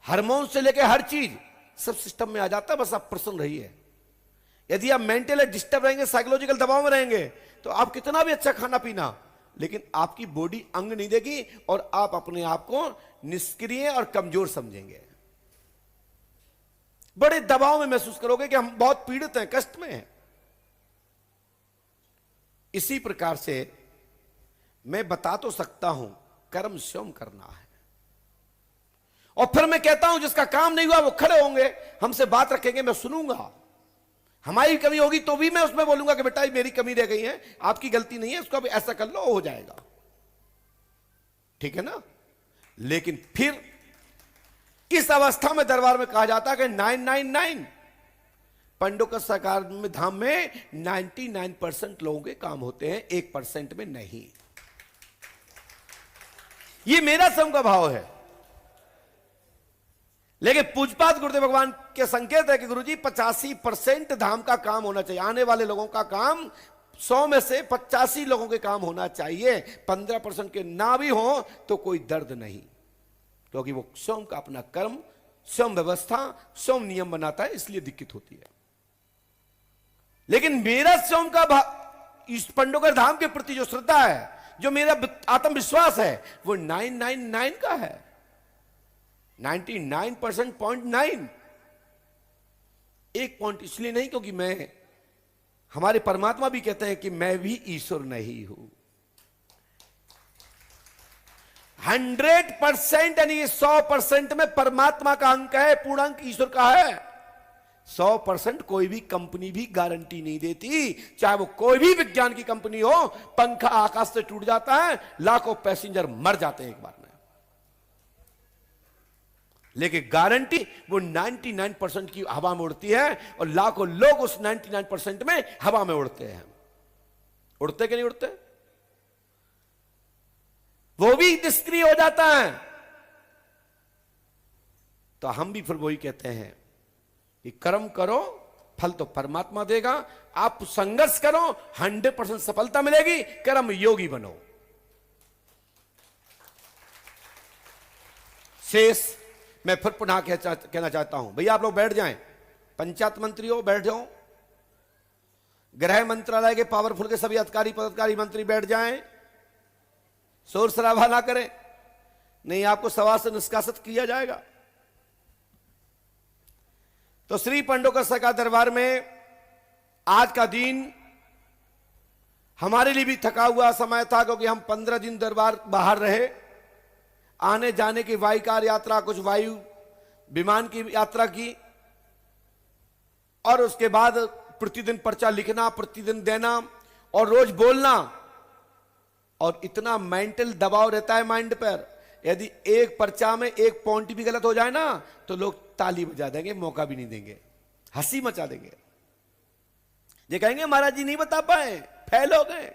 Hormone से लेकर हर चीज सब सिस्टम में आ जाता है, बस आप प्रसन्न रहिए। यदि आप मेंटली डिस्टर्ब रहेंगे, साइकोलॉजिकल दबाव में रहेंगे, तो आप कितना भी अच्छा खाना पीना, लेकिन आपकी बॉडी अंग नहीं देगी और आप अपने आप को निष्क्रिय और कमजोर समझेंगे। बड़े दबाव में महसूस करोगे कि हम बहुत पीड़ित हैं, कष्ट में हैं। इसी प्रकार से मैं बता तो सकता हूं, कर्म स्वयं करना है। और फिर मैं कहता हूं जिसका काम नहीं हुआ वो खड़े होंगे, हमसे बात रखेंगे, मैं सुनूंगा। हमारी कमी होगी तो भी मैं उसमें बोलूंगा कि बेटा मेरी कमी रह गई है, आपकी गलती नहीं है, इसको अब ऐसा कर लो, हो जाएगा, ठीक है ना। लेकिन फिर इस अवस्था में दरबार में कहा जाता है कि 999 पंडोकर सरकार में धाम में 99% लोगों के काम होते हैं, 1% में नहीं। ये मेरा स्वयं का भाव है। लेकिन पूजपात गुरुदेव भगवान के संकेत है कि गुरुजी 85% धाम का काम होना चाहिए। आने वाले लोगों का काम 100 में से 85 लोगों के काम होना चाहिए। 15% के ना भी हो तो कोई दर्द नहीं, क्योंकि वो स्वयं का अपना कर्म, स्वयं व्यवस्था, स्वयं नियम बनाता है, इसलिए दिक्कत होती है। लेकिन मेरा स्वयं का इस पंडोकर धाम के प्रति जो श्रद्धा है, जो मेरा आत्मविश्वास है, वो 999 का है। 99.9 एक पॉइंट इसलिए नहीं क्योंकि मैं, हमारे परमात्मा भी कहते हैं कि मैं भी ईश्वर नहीं हूं। 100% यानी 100% में परमात्मा का अंक है, पूर्ण अंक ईश्वर का है। 100% कोई भी कंपनी भी गारंटी नहीं देती, चाहे वो कोई भी विज्ञान की कंपनी हो। पंखा आकाश से टूट जाता है, लाखों पैसेंजर मर जाते हैं एक बार में, लेकिन गारंटी वो 99% की हवा में उड़ती है, और लाखों लोग उस 99% में हवा में उड़ते हैं। उड़ते कि नहीं उड़ते? वो भी निष्क्रिय हो जाता है। तो हम भी फिर वही कहते हैं कि कर्म करो, फल तो परमात्मा देगा। आप संघर्ष करो, 100% सफलता मिलेगी। कर्म योगी बनो। शेष मैं फिर पुनः कहना चाहता हूं, भैया आप लोग बैठ जाएं, पंचायत मंत्री हो बैठ जाओ, गृह मंत्रालय के पावरफुल के सभी अधिकारी पदाधिकारी मंत्री बैठ जाएं, शोर शराबा ना करें, नहीं आपको सभा से निष्कासित किया जाएगा। तो श्री पंडोकर सरकार दरबार में आज का दिन हमारे लिए भी थका हुआ समय था, क्योंकि हम 15 दिन दरबार बाहर रहे। आने जाने की वायु कार यात्रा, कुछ वायु विमान की यात्रा की, और उसके बाद प्रतिदिन पर्चा लिखना, प्रतिदिन देना और रोज बोलना, और इतना मेंटल दबाव रहता है माइंड पर। यदि एक पर्चा में एक पॉइंट भी गलत हो जाए ना, तो लोग ताली बजा देंगे, मौका भी नहीं देंगे, हंसी मचा देंगे। ये कहेंगे महाराज जी नहीं बता पाए, फेल हो गए।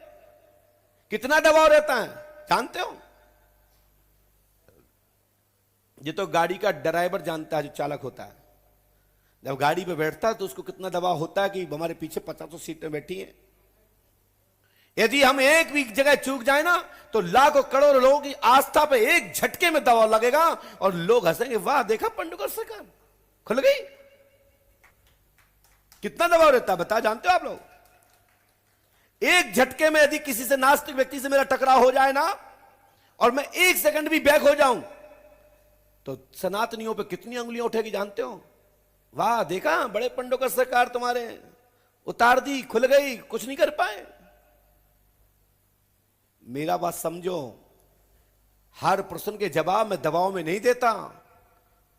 कितना दबाव रहता है जानते हो? ये तो गाड़ी का ड्राइवर जानता है, जो चालक होता है। जब गाड़ी पे बैठता है तो उसको कितना दबाव होता है कि हमारे पीछे 50 सीटें बैठी हैं। यदि हम एक भी जगह चूक जाए ना, तो लाखों करोड़ों लोगों की आस्था पे एक झटके में दबाव लगेगा, और लोग हंसेंगे, वाह देखा पंडोकर सरकार खुल गई। कितना दबाव रहता है बता, जानते हो आप लोग? एक झटके में यदि किसी से, नास्तिक व्यक्ति से मेरा टकराव हो जाए ना, और मैं एक सेकंड भी बैक हो जाऊं, तो सनातनियों पे कितनी उंगलियां उठेगी जानते हो? वाह देखा बड़े पंडोकर सरकार तुम्हारे, उतार दी, खुल गई, कुछ नहीं कर पाए। मेरा बात समझो, हर प्रश्न के जवाब मैं दबाव में नहीं देता।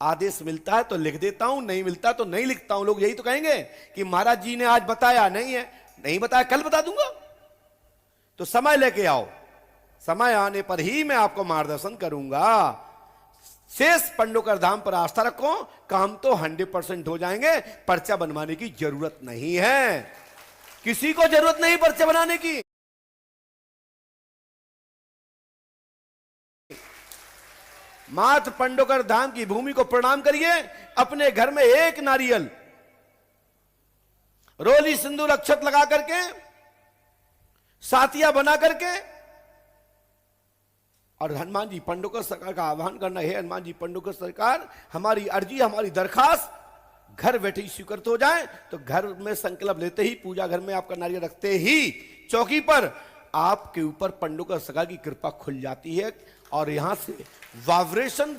आदेश मिलता है तो लिख देता हूं, नहीं मिलता तो नहीं लिखता हूं। लोग यही तो कहेंगे कि महाराज जी ने आज बताया, नहीं है, नहीं बताया, कल बता दूंगा। तो समय लेके आओ, समय आने पर ही मैं आपको मार्गदर्शन करूंगा। शेष पंडोकर धाम पर आस्था रखो, काम तो 100% हो जाएंगे। पर्चा बनवाने की जरूरत नहीं है, किसी को जरूरत नहीं पर्चा बनाने की। मात्र पंडोकर धाम की भूमि को प्रणाम करिए, अपने घर में एक नारियल, रोली सिंदूर अक्षत लगा करके, सातिया बना करके, और हनुमान जी पंडुका सरकार का आह्वान करना है, हनुमान जी पंडुका सरकार हमारी अर्जी, हमारी दरखास्त घर बैठे ही स्वीकृत हो जाए। तो घर में संकल्प लेते ही, पूजा घर में आपका नारियल रखते ही चौकी पर आपके ऊपर पंडुका सरकार की कृपा खुल जाती है और यहां से वाइब्रेशन,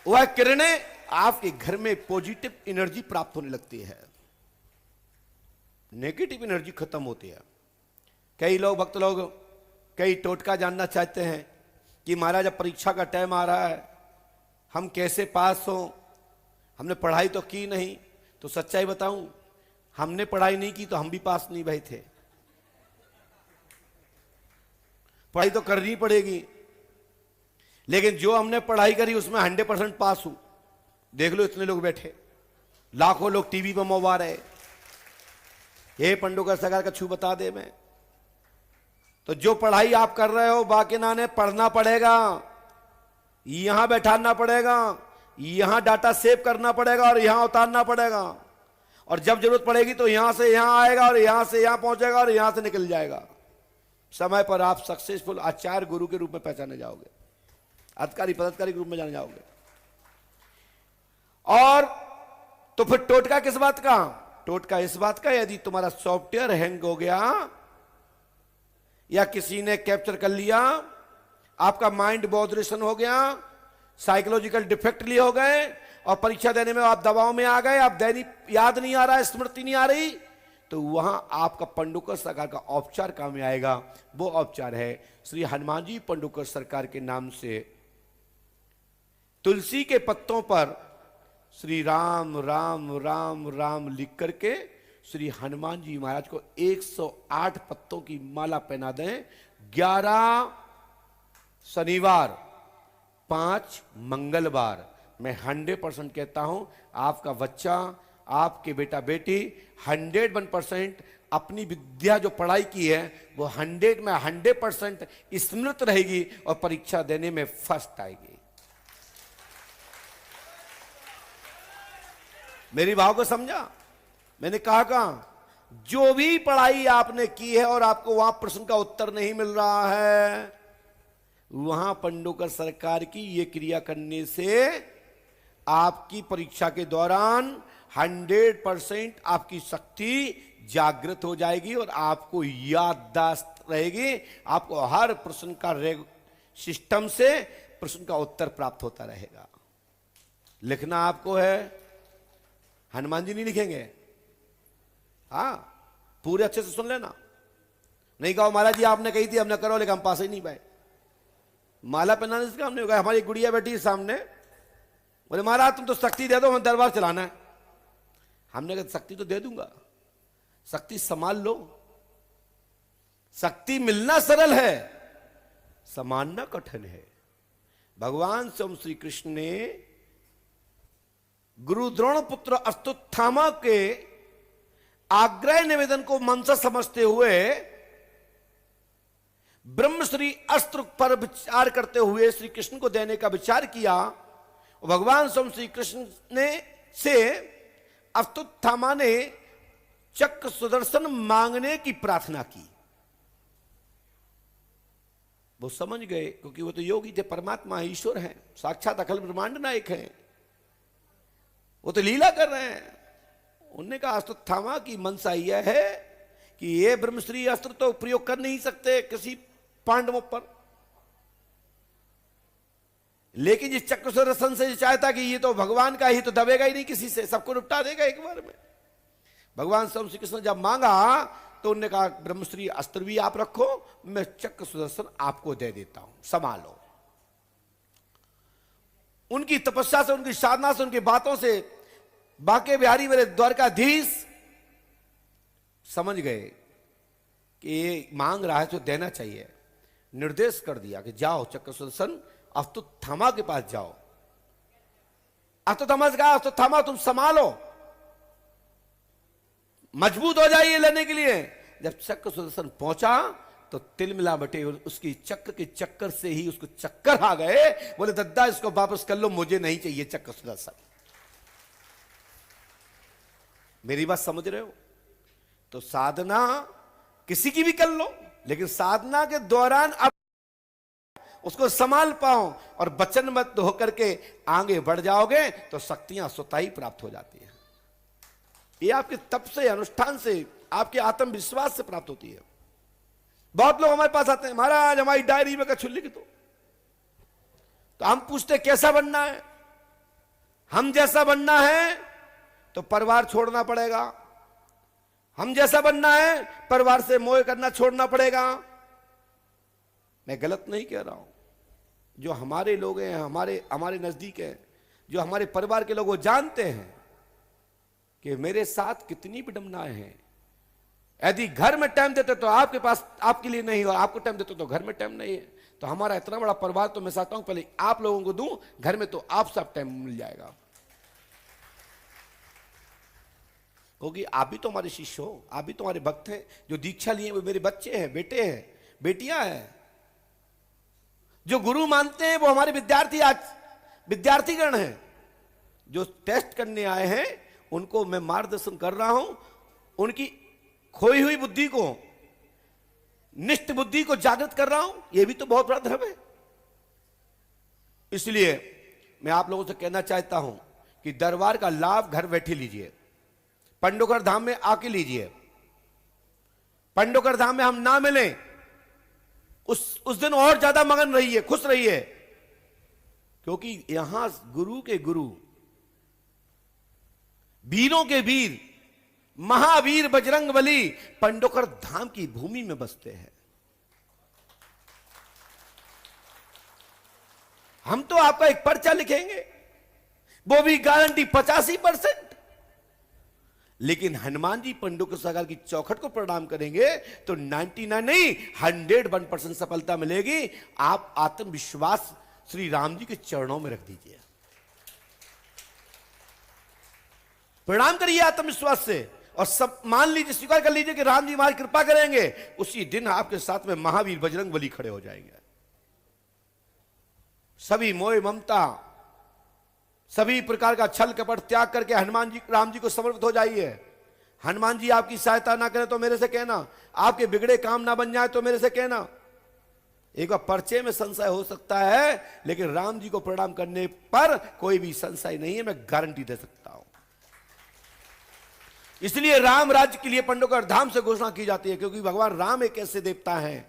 वह किरणें आपके घर में पॉजिटिव एनर्जी प्राप्त होने लगती है, नेगेटिव एनर्जी खत्म होती है। कई लोग, भक्त लोग कई टोटका जानना चाहते हैं कि महाराज अब परीक्षा का टाइम आ रहा है, हम कैसे पास हों, हमने पढ़ाई तो की नहीं। तो सच्चाई बताऊं, हमने पढ़ाई नहीं की तो हम भी पास नहीं भए थे। पढ़ाई तो करनी पड़ेगी, लेकिन जो हमने पढ़ाई करी उसमें 100% पास हूं। देख लो इतने लोग बैठे, लाखों लोग टीवी पर मुआ रहे, ये पंडुका सरकार का छू बता दे मैं। तो जो पढ़ाई आप कर रहे हो बाकी नाने पढ़ना पड़ेगा, यहां बैठाना पड़ेगा, यहां डाटा सेव करना पड़ेगा और यहां उतारना पड़ेगा। और जब जरूरत पड़ेगी तो यहां से यहां आएगा और यहां से यहां पहुंचेगा और यहां से निकल जाएगा। समय पर आप सक्सेसफुल आचार्य गुरु के रूप में पहचाने जाओगे, अधिकारी पदाधिकारी के रूप में जाने जाओगे। और तो फिर टोटका किस बात का? टोटका इस बात का, यदि तुम्हारा सॉफ्टवेयर हैंग हो गया या किसी ने कैप्चर कर लिया, आपका माइंड बॉदरेशन हो गया, साइकोलॉजिकल डिफेक्ट लिए हो गए और परीक्षा देने में आप दबाव में आ गए, आप दैनिक याद नहीं आ रहा है, स्मृति नहीं आ रही, तो वहां आपका पंडुका सरकार का औपचार काम में आएगा। वो औपचार है श्री हनुमान जी पंडुका सरकार के नाम से तुलसी के पत्तों पर श्री राम राम राम राम लिख करके श्री हनुमान जी महाराज को 108 पत्तों की माला पहना दें। 11 शनिवार, 5 मंगलवार। मैं 100% कहता हूं, आपका बच्चा, आपके बेटा बेटी 101% अपनी विद्या जो पढ़ाई की है वो 100 में 100% स्मृत रहेगी और परीक्षा देने में फर्स्ट आएगी। मेरी भाव को समझा? मैंने कहा जो भी पढ़ाई आपने की है और आपको वहां प्रश्न का उत्तर नहीं मिल रहा है, वहां पंडुका सरकार की ये क्रिया करने से आपकी परीक्षा के दौरान 100% आपकी शक्ति जागृत हो जाएगी और आपको याददाश्त रहेगी। आपको हर प्रश्न का सिस्टम से प्रश्न का उत्तर प्राप्त होता रहेगा। लिखना आपको है, हनुमान जी नहीं लिखेंगे। हाँ, पूरे अच्छे से सुन लेना। नहीं कहो महाराज जी आपने कही थी हमने करो, लेकिन हम पास ही नहीं पाए। माला पहनाने से हमने कहा, हमारी गुड़िया बैठी सामने, बोले महाराज तुम तो शक्ति दे दो, हमें दरबार चलाना है। हमने कहा शक्ति तो दे दूंगा, शक्ति संभाल लो। शक्ति मिलना सरल है, संभालना कठिन है। भगवान स्वयं श्री कृष्ण ने गुरु द्रोण पुत्र अश्वत्थामा के आग्रह निवेदन को मनसा समझते हुए ब्रह्मश्री अस्त्र पर विचार करते हुए श्री कृष्ण को देने का विचार किया। भगवान स्वयं श्री कृष्ण ने से अश्वत्थामा ने चक्र सुदर्शन मांगने की प्रार्थना की। वो समझ गए, क्योंकि वो तो योगी थे, परमात्मा ईश्वर हैं, साक्षात अखिल ब्रह्मांड नायक हैं, वो तो लीला कर रहे हैं। उन्होंने कहा अश्वत्थामा की मनसा यह है कि ये ब्रह्मश्री अस्त्र तो प्रयोग कर नहीं सकते किसी पांडवों पर, लेकिन जिस चक्र सुदर्शन से चाहता कि ये तो भगवान का ही, तो दबेगा ही नहीं किसी से, सबको निपटा देगा एक बार में। भगवान स्वयं श्री कृष्ण जब मांगा तो उन्होंने कहा ब्रह्मश्री अस्त्र भी आप रखो, मैं चक्र सुदर्शन आपको दे देता हूं, संभालो। उनकी तपस्या से, उनकी साधना से, उनकी बातों से बांके बिहारी मेरे द्वारकाधीश समझ गए कि ये मांग रहा है तो देना चाहिए। निर्देश कर दिया कि जाओ चक्र सुदर्शन अश्वत्थामा के पास जाओ। अश्वत्थामा से कहा अश्वत्थामा तुम संभालो, मजबूत हो जाइए लेने के लिए। जब चक्र सुदर्शन पहुंचा तो तिल मिला बटे उसकी चक्र के चक्कर से ही उसको चक्कर आ गए। बोले दद्दा इसको वापस कर लो, मुझे नहीं चाहिए चक्र सुदर्शन। मेरी बात समझ रहे हो? तो साधना किसी की भी कर लो, लेकिन साधना के दौरान अब उसको संभाल पाओ और वचनबद्ध होकर के आगे बढ़ जाओगे तो शक्तियां स्वतः ही प्राप्त हो जाती हैं। ये आपके तप से, अनुष्ठान से, आपके आत्मविश्वास से प्राप्त होती है। बहुत लोग हमारे पास आते हैं, महाराज हमारी डायरी में कछु लिख दो। तो हम पूछते कैसा बनना है? हम जैसा बनना है तो परिवार छोड़ना पड़ेगा। हम जैसा बनना है परिवार से मोह करना छोड़ना पड़ेगा। मैं गलत नहीं कह रहा हूं। जो हमारे लोग हैं, हमारे नजदीक हैं, जो हमारे परिवार के लोग, वो जानते हैं कि मेरे साथ कितनी विडंबनाएं हैं। यदि घर में टाइम देते तो आपके पास, आपके लिए नहीं, और आपको टाइम देते तो घर में टाइम नहीं है। तो हमारा इतना बड़ा परिवार, तो मैं चाहता हूं पहले आप लोगों को दूं, घर में तो आप सब टाइम मिल जाएगा। क्योंकि आप भी तो हमारे शिष्य हो, आप भी तो हमारे भक्त हैं। जो दीक्षा लिए वो मेरे बच्चे हैं, बेटे हैं, बेटियां हैं। जो गुरु मानते हैं वो हमारे विद्यार्थी, आज विद्यार्थीगण हैं। जो टेस्ट करने आए हैं उनको मैं मार्गदर्शन कर रहा हूं, उनकी खोई हुई बुद्धि को, निष्ठ बुद्धि को जागृत कर रहा हूं। यह भी तो बहुत बड़ा धर्म है। इसलिए मैं आप लोगों से कहना चाहता हूं कि दरबार का लाभ घर बैठे लीजिए, पंडोकर धाम में आके लीजिए। पंडोकर धाम में हम ना मिलें उस दिन और ज्यादा मगन रहिए, खुश रहिए, क्योंकि यहां गुरु के गुरु, वीरों के वीर, महावीर बजरंगबली पंडोकर धाम की भूमि में बसते हैं। हम तो आपका एक पर्चा लिखेंगे, वो भी गारंटी 85%। लेकिन हनुमान जी पंडोकर सरकार की चौखट को प्रणाम करेंगे तो 99 नहीं 101% सफलता मिलेगी। आप आत्मविश्वास श्री राम जी के चरणों में रख दीजिए, प्रणाम करिए आत्मविश्वास से, और सब मान लीजिए, स्वीकार कर लीजिए कि राम जी हमारी कृपा करेंगे। उसी दिन आपके साथ में महावीर बजरंगबली खड़े हो जाएंगे। सभी मोह ममता, सभी प्रकार का छल कपट त्याग करके हनुमान जी, राम जी को समर्पित हो जाइए। हनुमान जी आपकी सहायता ना करें तो मेरे से कहना, आपके बिगड़े काम ना बन जाए तो मेरे से कहना। एक बार पर्चे में संशय हो सकता है, लेकिन राम जी को प्रणाम करने पर कोई भी संशय नहीं है, मैं गारंटी दे सकता हूं। इसलिए राम राज्य के लिए पंडोकर धाम से घोषणा की जाती है, क्योंकि भगवान राम एक ऐसे देवता हैं,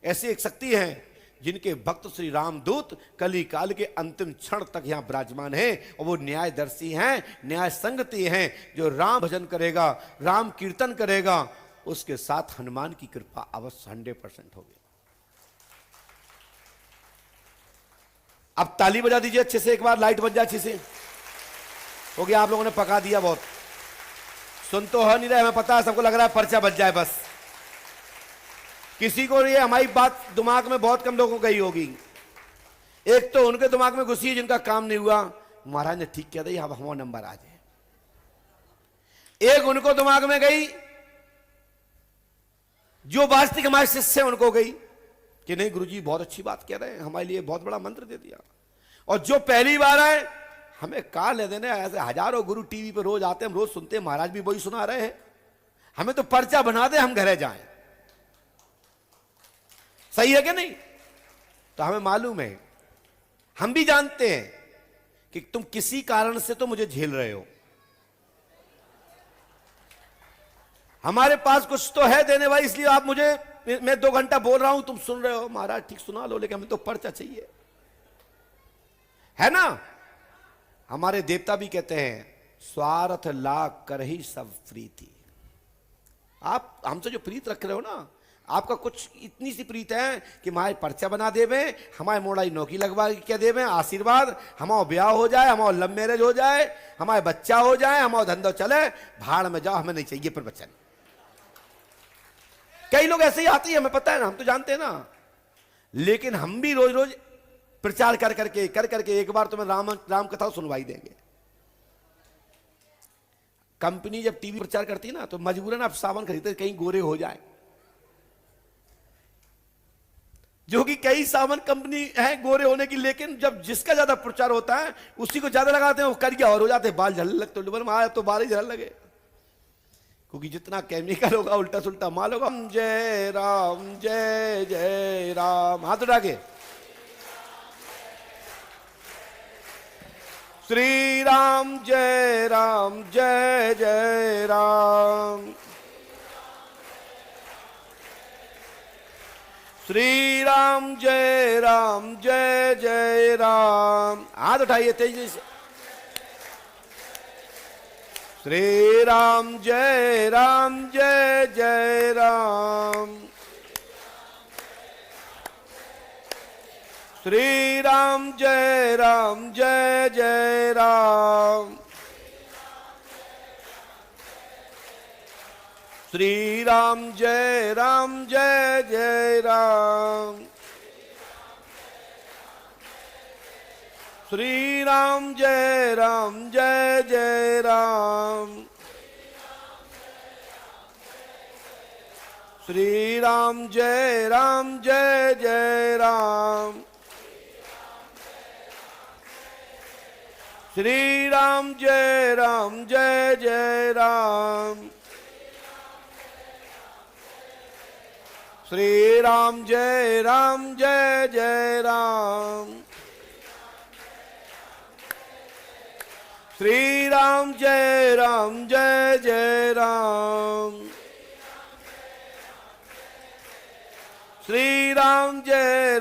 ऐसी एक शक्ति है, जिनके भक्त श्री रामदूत कली काल के अंतिम क्षण तक यहां विराजमान हैं। और वो न्यायदर्शी हैं, न्याय संगति हैं। जो राम भजन करेगा, राम कीर्तन करेगा, उसके साथ हनुमान की कृपा अवश्य 100% होगी। अब ताली बजा दीजिए अच्छे से, एक बार लाइट बज जाए अच्छे से। हो गया, आप लोगों ने पका दिया बहुत। सुन तो हो नहीं रहा, हमें पता है, सबको लग रहा है पर्चा बच जाए बस। किसी को ये हमारी बात दिमाग में बहुत कम लोगों को गई होगी। एक तो उनके दिमाग में घुसी है जिनका काम नहीं हुआ, महाराज ने ठीक किया था, अब हमारा नंबर आ जाए। एक उनको दिमाग में गई जो वास्तविक हमारे शिष्य हैं, उनको गई कि नहीं गुरुजी बहुत अच्छी बात कह रहे हैं, हमारे लिए बहुत बड़ा मंत्र दे दिया। और जो पहली बार आए, हमें कहा ले देने, ऐसे हजारों गुरु टीवी पे रोज आते हैं, हम रोज सुनते हैं, महाराज भी वही सुना रहे हैं, हमें तो पर्चा बना दे, हम घरे जाएं। सही है कि नहीं? तो हमें मालूम है, हम भी जानते हैं कि तुम किसी कारण से तो मुझे झेल रहे हो। हमारे पास कुछ तो है देने वाली, इसलिए आप मुझे, मैं 2 घंटा बोल रहा हूं, तुम सुन रहे हो। महाराज ठीक सुना लो, लेकिन हमें तो पर्चा चाहिए, है ना? हमारे देवता भी कहते हैं, स्वार्थ लाग कर ही सब प्रीति। आप हमसे जो प्रीत रख रहे हो ना, आपका कुछ इतनी सी प्रीत है कि हमारे पर्चा बना देवे, हमारे मोड़ाई नौकरी लगवा क्या देवे, आशीर्वाद, हमारा ब्याह हो जाए, हमारा लव मैरिज हो जाए, हमारे बच्चा हो जाए, हमारा धंधा चले, भाड़ में जाओ, हमें नहीं चाहिए पर बच्चा। कई लोग ऐसे ही आते हैं, हमें पता है ना, हम तो जानते हैं ना। लेकिन हम भी रोज रोज प्रचार कर करके एक बार तो मैं राम कथा सुनवाई देंगे। कंपनी जब टीवी प्रचार करती है ना, तो मजबूरन आप सावन खरीदते कहीं गोरे हो जाए, जो कि कई सावन कंपनी है गोरे होने की। लेकिन जब जिसका ज्यादा प्रचार होता है उसी को ज्यादा लगाते हैं, वो कर गया और हो जाते हैं, बाल झड़ने लगते हैं। तो बाल ही झड़ने लगे, क्योंकि जितना केमिकल होगा, उल्टा सुल्टा माल होगा। जय राम, जय जय राम। हाथ उठा के श्री राम जय जय राम। श्री राम जय जय राम। हाथ उठाइए तेजी से। श्री राम जय जय राम। श्री राम जय जय राम। श्री राम जय जय राम। श्री राम जय जय राम। श्री राम जय जय राम। श्री राम जय जय राम। श्री राम जय जय राम। श्री राम जय जय राम। श्री राम जय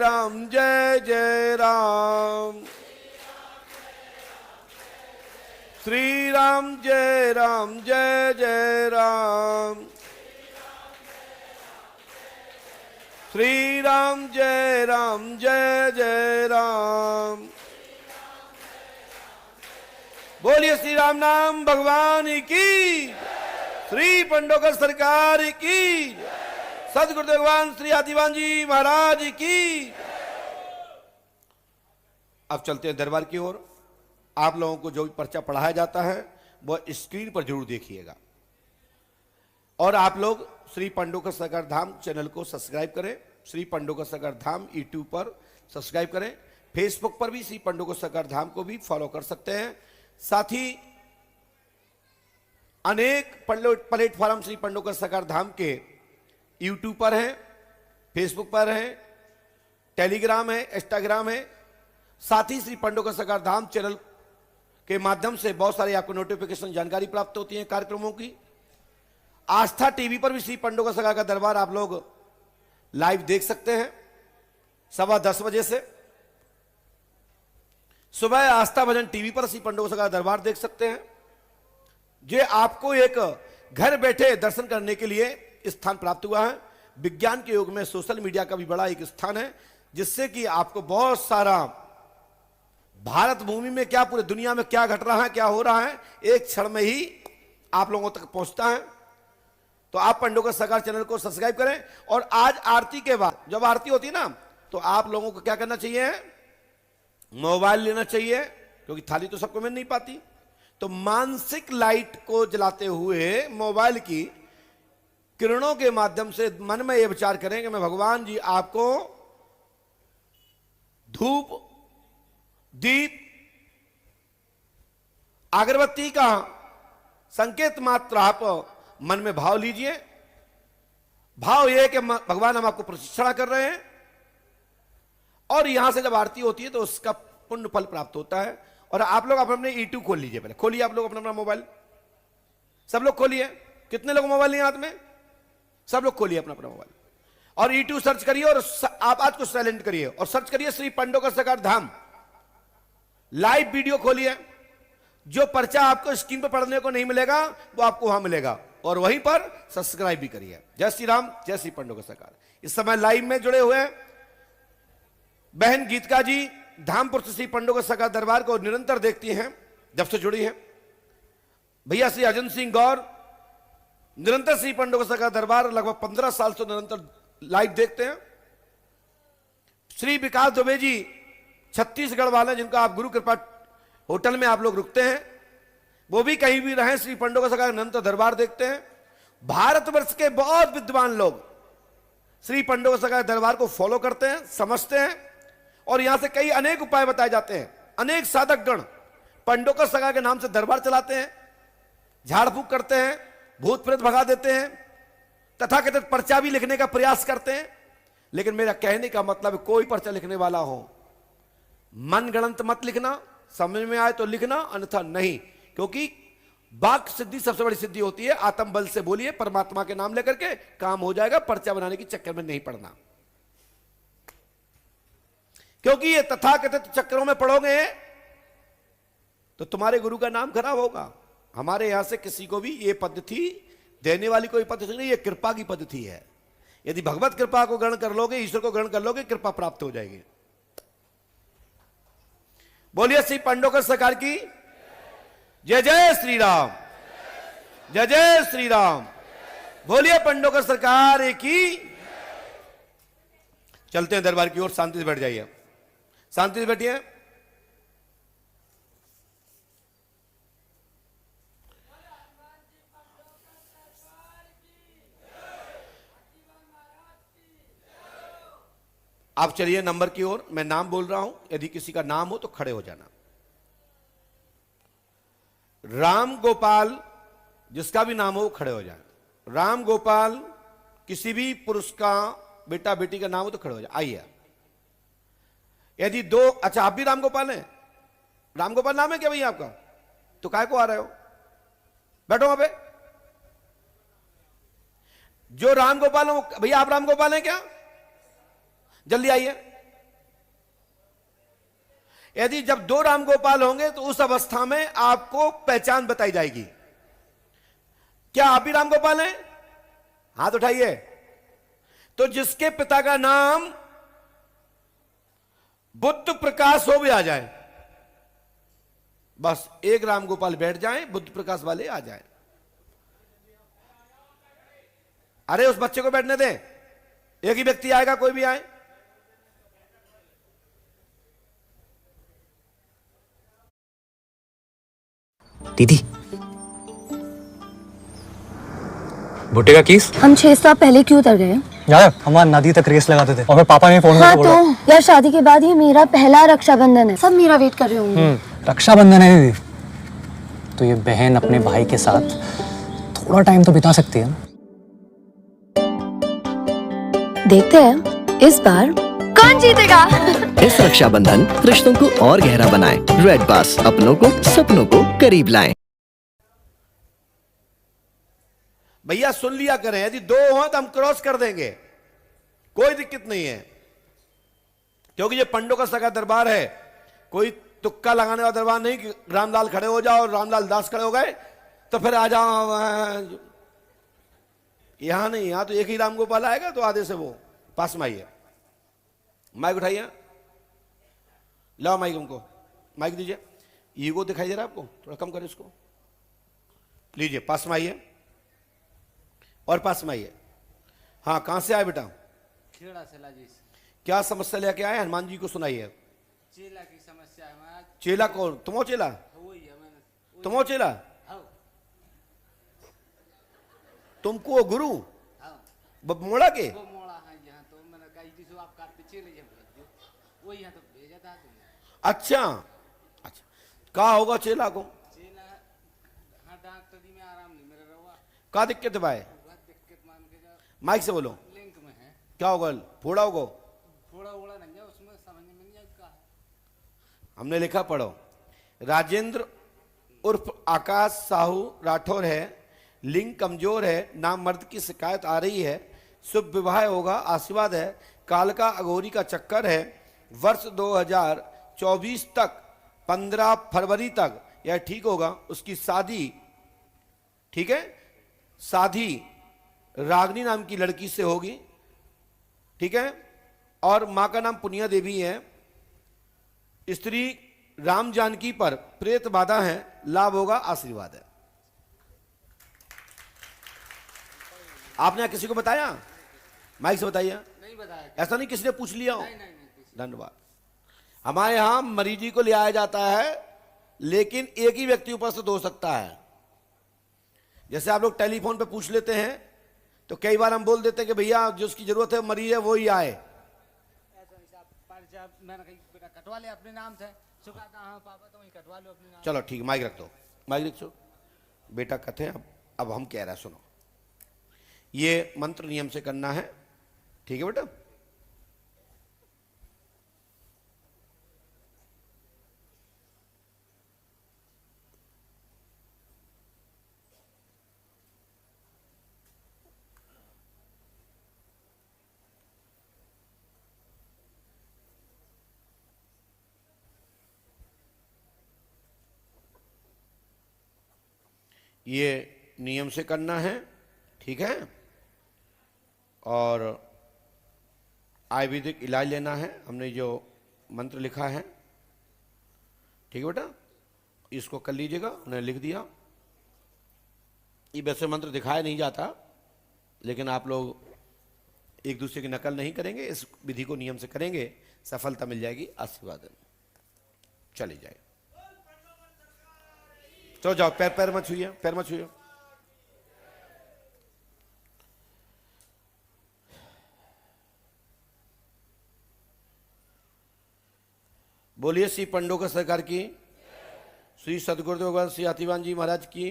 जय राम। श्री राम जय जय राम। श्री राम जय जय राम। बोलिए श्री राम नाम भगवान की, श्री पंडोकर सरकार की, सदगुरुदेव भगवान श्री आदिवान जी महाराज की। अब चलते हैं दरबार की ओर। आप लोगों को जो भी पर्चा पढ़ाया जाता है वह स्क्रीन पर जरूर देखिएगा। और आप लोग श्री पंडोकर सरकार धाम चैनल को सब्सक्राइब करें। श्री पंडोकर सरकार धाम यूट्यूब पर सब्सक्राइब करें। फेसबुक पर भी श्री पंडोकर सरकार धाम को भी फॉलो कर सकते हैं। साथ ही अनेक प्लेटफॉर्म श्री पंडोकर सरकार धाम के यूट्यूब पर हैं, फेसबुक पर हैं, टेलीग्राम है, इंस्टाग्राम है। साथ ही श्री पंडोकर सरकार धाम चैनल के माध्यम से बहुत सारी आपको नोटिफिकेशन जानकारी प्राप्त होती है कार्यक्रमों की। आस्था टीवी पर भी श्री पंडोकर सरकार का दरबार आप लोग लाइव देख सकते हैं 10:15 बजे से। सुबह आस्था भजन टीवी पर श्री पंडोकर सरकार दरबार देख सकते हैं। ये आपको एक घर बैठे दर्शन करने के लिए स्थान प्राप्त हुआ है। विज्ञान के युग में सोशल मीडिया का भी बड़ा एक स्थान है, जिससे कि आपको बहुत सारा भारत भूमि में क्या, पूरी दुनिया में क्या घट रहा है, क्या हो रहा है, एक क्षण में ही आप लोगों तक पहुंचता है। तो आप पंडोकर सरकार चैनल को सब्सक्राइब करें। और आज आरती के बाद जब आरती होती है ना, तो आप लोगों को क्या करना चाहिए, मोबाइल लेना चाहिए, क्योंकि थाली तो सबको मिल नहीं पाती। तो मानसिक लाइट को जलाते हुए मोबाइल की किरणों के माध्यम से मन में यह विचार करें कि मैं भगवान जी आपको धूप, दीप, अगरबत्ती का संकेत मात्र आप मन में भाव लीजिए। भाव यह है कि भगवान हम आपको प्रशिक्षण कर रहे हैं, और यहां से जब आरती होती है तो उसका पुण्य फल प्राप्त होता है। और आप लोग अपने यूट्यूब खोल लीजिए, पहले खोलिए आप लोग अपना अपना मोबाइल, सब लोग खोलिए। कितने लोग मोबाइल लिए हाथ में, सब लोग खोलिए अपना अपना मोबाइल और यूट्यूब सर्च करिए। और आप आज को साइलेंट करिए और सर्च करिए श्री पंडोकर सरकार धाम, लाइव वीडियो खोलिए। जो पर्चा आपको स्क्रीन पर पढ़ने को नहीं मिलेगा वो आपको वहां मिलेगा, और वहीं पर सब्सक्राइब भी करिए। जय श्री राम, जय श्री पंडोकर सरकार। इस समय लाइव में जुड़े हुए बहन गीतिका जी धामपुर से श्री पंडोकर सरकार दरबार को निरंतर देखती हैं, जब से जुड़ी हैं। भैया श्री अजन सिंह गौर निरंतर श्री पंडोकर सरकार दरबार लगभग 15 साल से निरंतर लाइव देखते हैं। श्री विकास दुबे जी छत्तीसगढ़ वाले, जिनका आप गुरु कृपा होटल में आप लोग रुकते हैं, वो भी कहीं भी रहे श्री पंडोकर सरकार निरंतर दरबार देखते हैं। भारतवर्ष के बहुत विद्वान लोग श्री पंडोकर सरकार दरबार को फॉलो करते हैं, समझते हैं, और यहां से कई अनेक उपाय बताए जाते हैं। अनेक साधक गण पंडोकर सरकार के नाम से दरबार चलाते हैं, झाड़ फूक करते हैं, भूत प्रेत भगा देते हैं, तथाकथित पर्चा भी लिखने का प्रयास करते हैं। लेकिन मेरा कहने का मतलब, कोई पर्चा लिखने वाला हो, मनगढ़ंत मत लिखना, समझ में आए तो लिखना, अन्यथा नहीं, क्योंकि वाक सिद्धि सबसे बड़ी सिद्धि होती है। आत्म बल से बोलिए, परमात्मा के नाम लेकर के काम हो जाएगा। पर्चा बनाने के चक्कर में नहीं पड़ना, क्योंकि ये तथाकथित चक्करों में पड़ोगे तो तुम्हारे गुरु का नाम खराब होगा। हमारे यहां से किसी को भी ये पद्धति देने वाली कोई पद्धति नहीं, ये कृपा की पद्धति है। यदि भगवत कृपा को ग्रहण कर लोगे, ईश्वर को ग्रहण कर लोगे, कृपा प्राप्त हो जाएगी। बोलिए श्री पांडवकर सरकार की जय। जय श्री राम, जय जय श्री राम। बोलिए पांडवकर सरकार की। चलते हैं दरबार की ओर, शांति से बैठ जाइए, शांति से बैठिए। आप चलिए नंबर की ओर, मैं नाम बोल रहा हूं, यदि किसी का नाम हो तो खड़े हो जाना। राम गोपाल, जिसका भी नाम हो खड़े हो जाए। राम गोपाल, किसी भी पुरुष का बेटा बेटी का नाम हो तो खड़े हो जाए। आइए। यदि दो, अच्छा आप भी राम गोपाल हैं? राम गोपाल नाम है क्या भैया आपका? तो काय को आ रहे हो? बैठो वहां पे। जो राम गोपाल हो, भैया आप राम गोपाल हैं क्या? जल्दी आइए। यदि जब दो राम गोपाल होंगे तो उस अवस्था में आपको पहचान बताई जाएगी। क्या आप भी राम गोपाल हैं? हाथ उठाइए। तो जिसके पिता का नाम बुद्ध प्रकाश हो भी आ जाए, बस एक राम गोपाल बैठ जाए, बुद्ध प्रकाश वाले आ जाए। अरे उस बच्चे को बैठने दें, एक ही व्यक्ति आएगा, कोई भी आए। दीदी, भुट्टे का कीस। हम 6 साल पहले क्यों उतर गए? यार हम वहाँ नदी तक रेस लगाते थे और फिर पापा ने फोन हाँ करके बोला। तो यार शादी के बाद ये मेरा पहला रक्षाबंधन है, सब मेरा वेट कर रहे होंगे। रक्षाबंधन है दीदी, तो ये बहन अपने भाई के साथ थोड़ा टाइम तो बिता सकती है। देखते हैं इस बार कौन जीतेगा। इस रक्षाबंधन रिश्तों को और गहरा बनाएं। रेड बस, अपनों को सपनों को करीब लाएं। भैया सुन लिया करें, यदि दो हो तो हम क्रॉस कर देंगे, कोई दिक्कत नहीं है, क्योंकि ये पंडों का सगा दरबार है। कोई तुक्का लगाने वाला दरबार नहीं कि रामलाल खड़े हो जाओ और रामलाल दास खड़े हो गए तो फिर आ जाओ। यहां नहीं, यहां तो एक ही राम गोपाल आएगा तो आधे से वो पास में आइए। माइक उठाइए, लाओ माइक, उनको माइक दीजिए। ईगो दिखाई दे रहा है आपको, थोड़ा कम करें इसको। लीजिए, पास में आइए और पास में आइए। हाँ, कहां से आए बेटा? खेड़ा से लाजी। क्या समस्या लेके आए? हनुमान जी को सुनाइए। चेला की समस्या है महाराज। चेला कौन? तुमो चेला? वही है मैंने। तुमो चेला? हाँ। तुमको गुरु हाँ। मोड़ा के? वो मोड़ा है यहाँ, तो मैंने कहा जिसको आप कार पे चले जाए भेज दो, वही यहाँ तो भेजा था तुमने। अच्छा अच्छा, कहा होगा चेला को? चेला हाँ डॉक्टरी में आराम नहीं मेरा रवा। का दिक्कत है भाई? दिक्कत मान के जा, माइक से बोलो। लिंक में है। क्या होगा? फोड़ा होगा? थोड़ा ओड़ा नहीं है उसमें, समझ में नहीं आता। हमने लिखा, पढ़ो। राजेंद्र उर्फ आकाश साहू राठौर है, लिंग कमजोर है, नाम मर्द की शिकायत आ रही है, शुभ विवाह होगा, आशीर्वाद है, काल का अघोरी का चक्कर है, वर्ष 2024 तक 15 फरवरी तक यह ठीक होगा, उसकी शादी, ठीक है, शादी रागनी नाम की लड़की से होगी, ठीक है, और मां का नाम पुनिया देवी है, स्त्री राम जानकी पर प्रेत बाधा है, लाभ होगा, आशीर्वाद है। आपने किसी को बताया? माइक से बताइए। नहीं बताया। ऐसा नहीं किसी ने पूछ लिया हो? नहीं। धन्यवाद। हमारे यहां मरीजी को ले आया जाता है, लेकिन एक ही व्यक्ति उपस्थित हो सकता है। जैसे आप लोग टेलीफोन पे पूछ लेते हैं तो कई बार हम बोल देते हैं कि भैया जिसकी जरूरत है मरीज है वो ही आए। मैंने कहीं बेटा कटवा ले अपने नाम से, सुखाता हाँ पापा तो वहीं कटवा लो अपने नाम। चलो ठीक, माइक रख दो, माइक रख दो। बेटा कथे अब हम कह रहे हैं, सुनो, ये मंत्र नियम से करना है, ठीक है बेटा? ये नियम से करना है, ठीक है। और आयुर्वेदिक इलाज लेना है। हमने जो मंत्र लिखा है, ठीक है बेटा, इसको कर लीजिएगा। उन्हें लिख दिया। ये वैसे मंत्र दिखाया नहीं जाता, लेकिन आप लोग एक दूसरे की नकल नहीं करेंगे, इस विधि को नियम से करेंगे, सफलता मिल जाएगी। आशीर्वाद चले जाए। तो जाओ, पैर पैर मत छुइए, पैर मत छुइए। बोलिए श्री पंडोकर सरकार की, श्री सदगुरुदेव भगवान श्री आतिवान जी महाराज की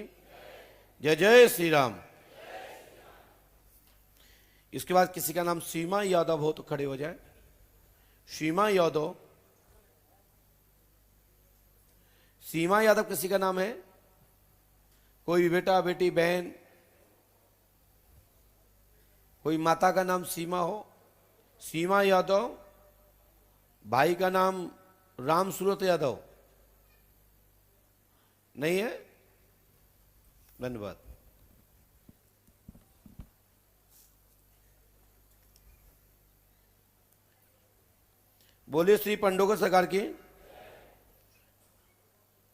जय। जय श्री राम। इसके बाद किसी का नाम सीमा यादव हो तो खड़े हो जाए। सीमा यादव, सीमा यादव किसी का नाम है? कोई भी बेटा बेटी बहन, कोई माता का नाम सीमा हो? सीमा यादव। भाई का नाम राम सूरत यादव नहीं है? धन्यवाद। बोलिए श्री पंडोकर सरकार की,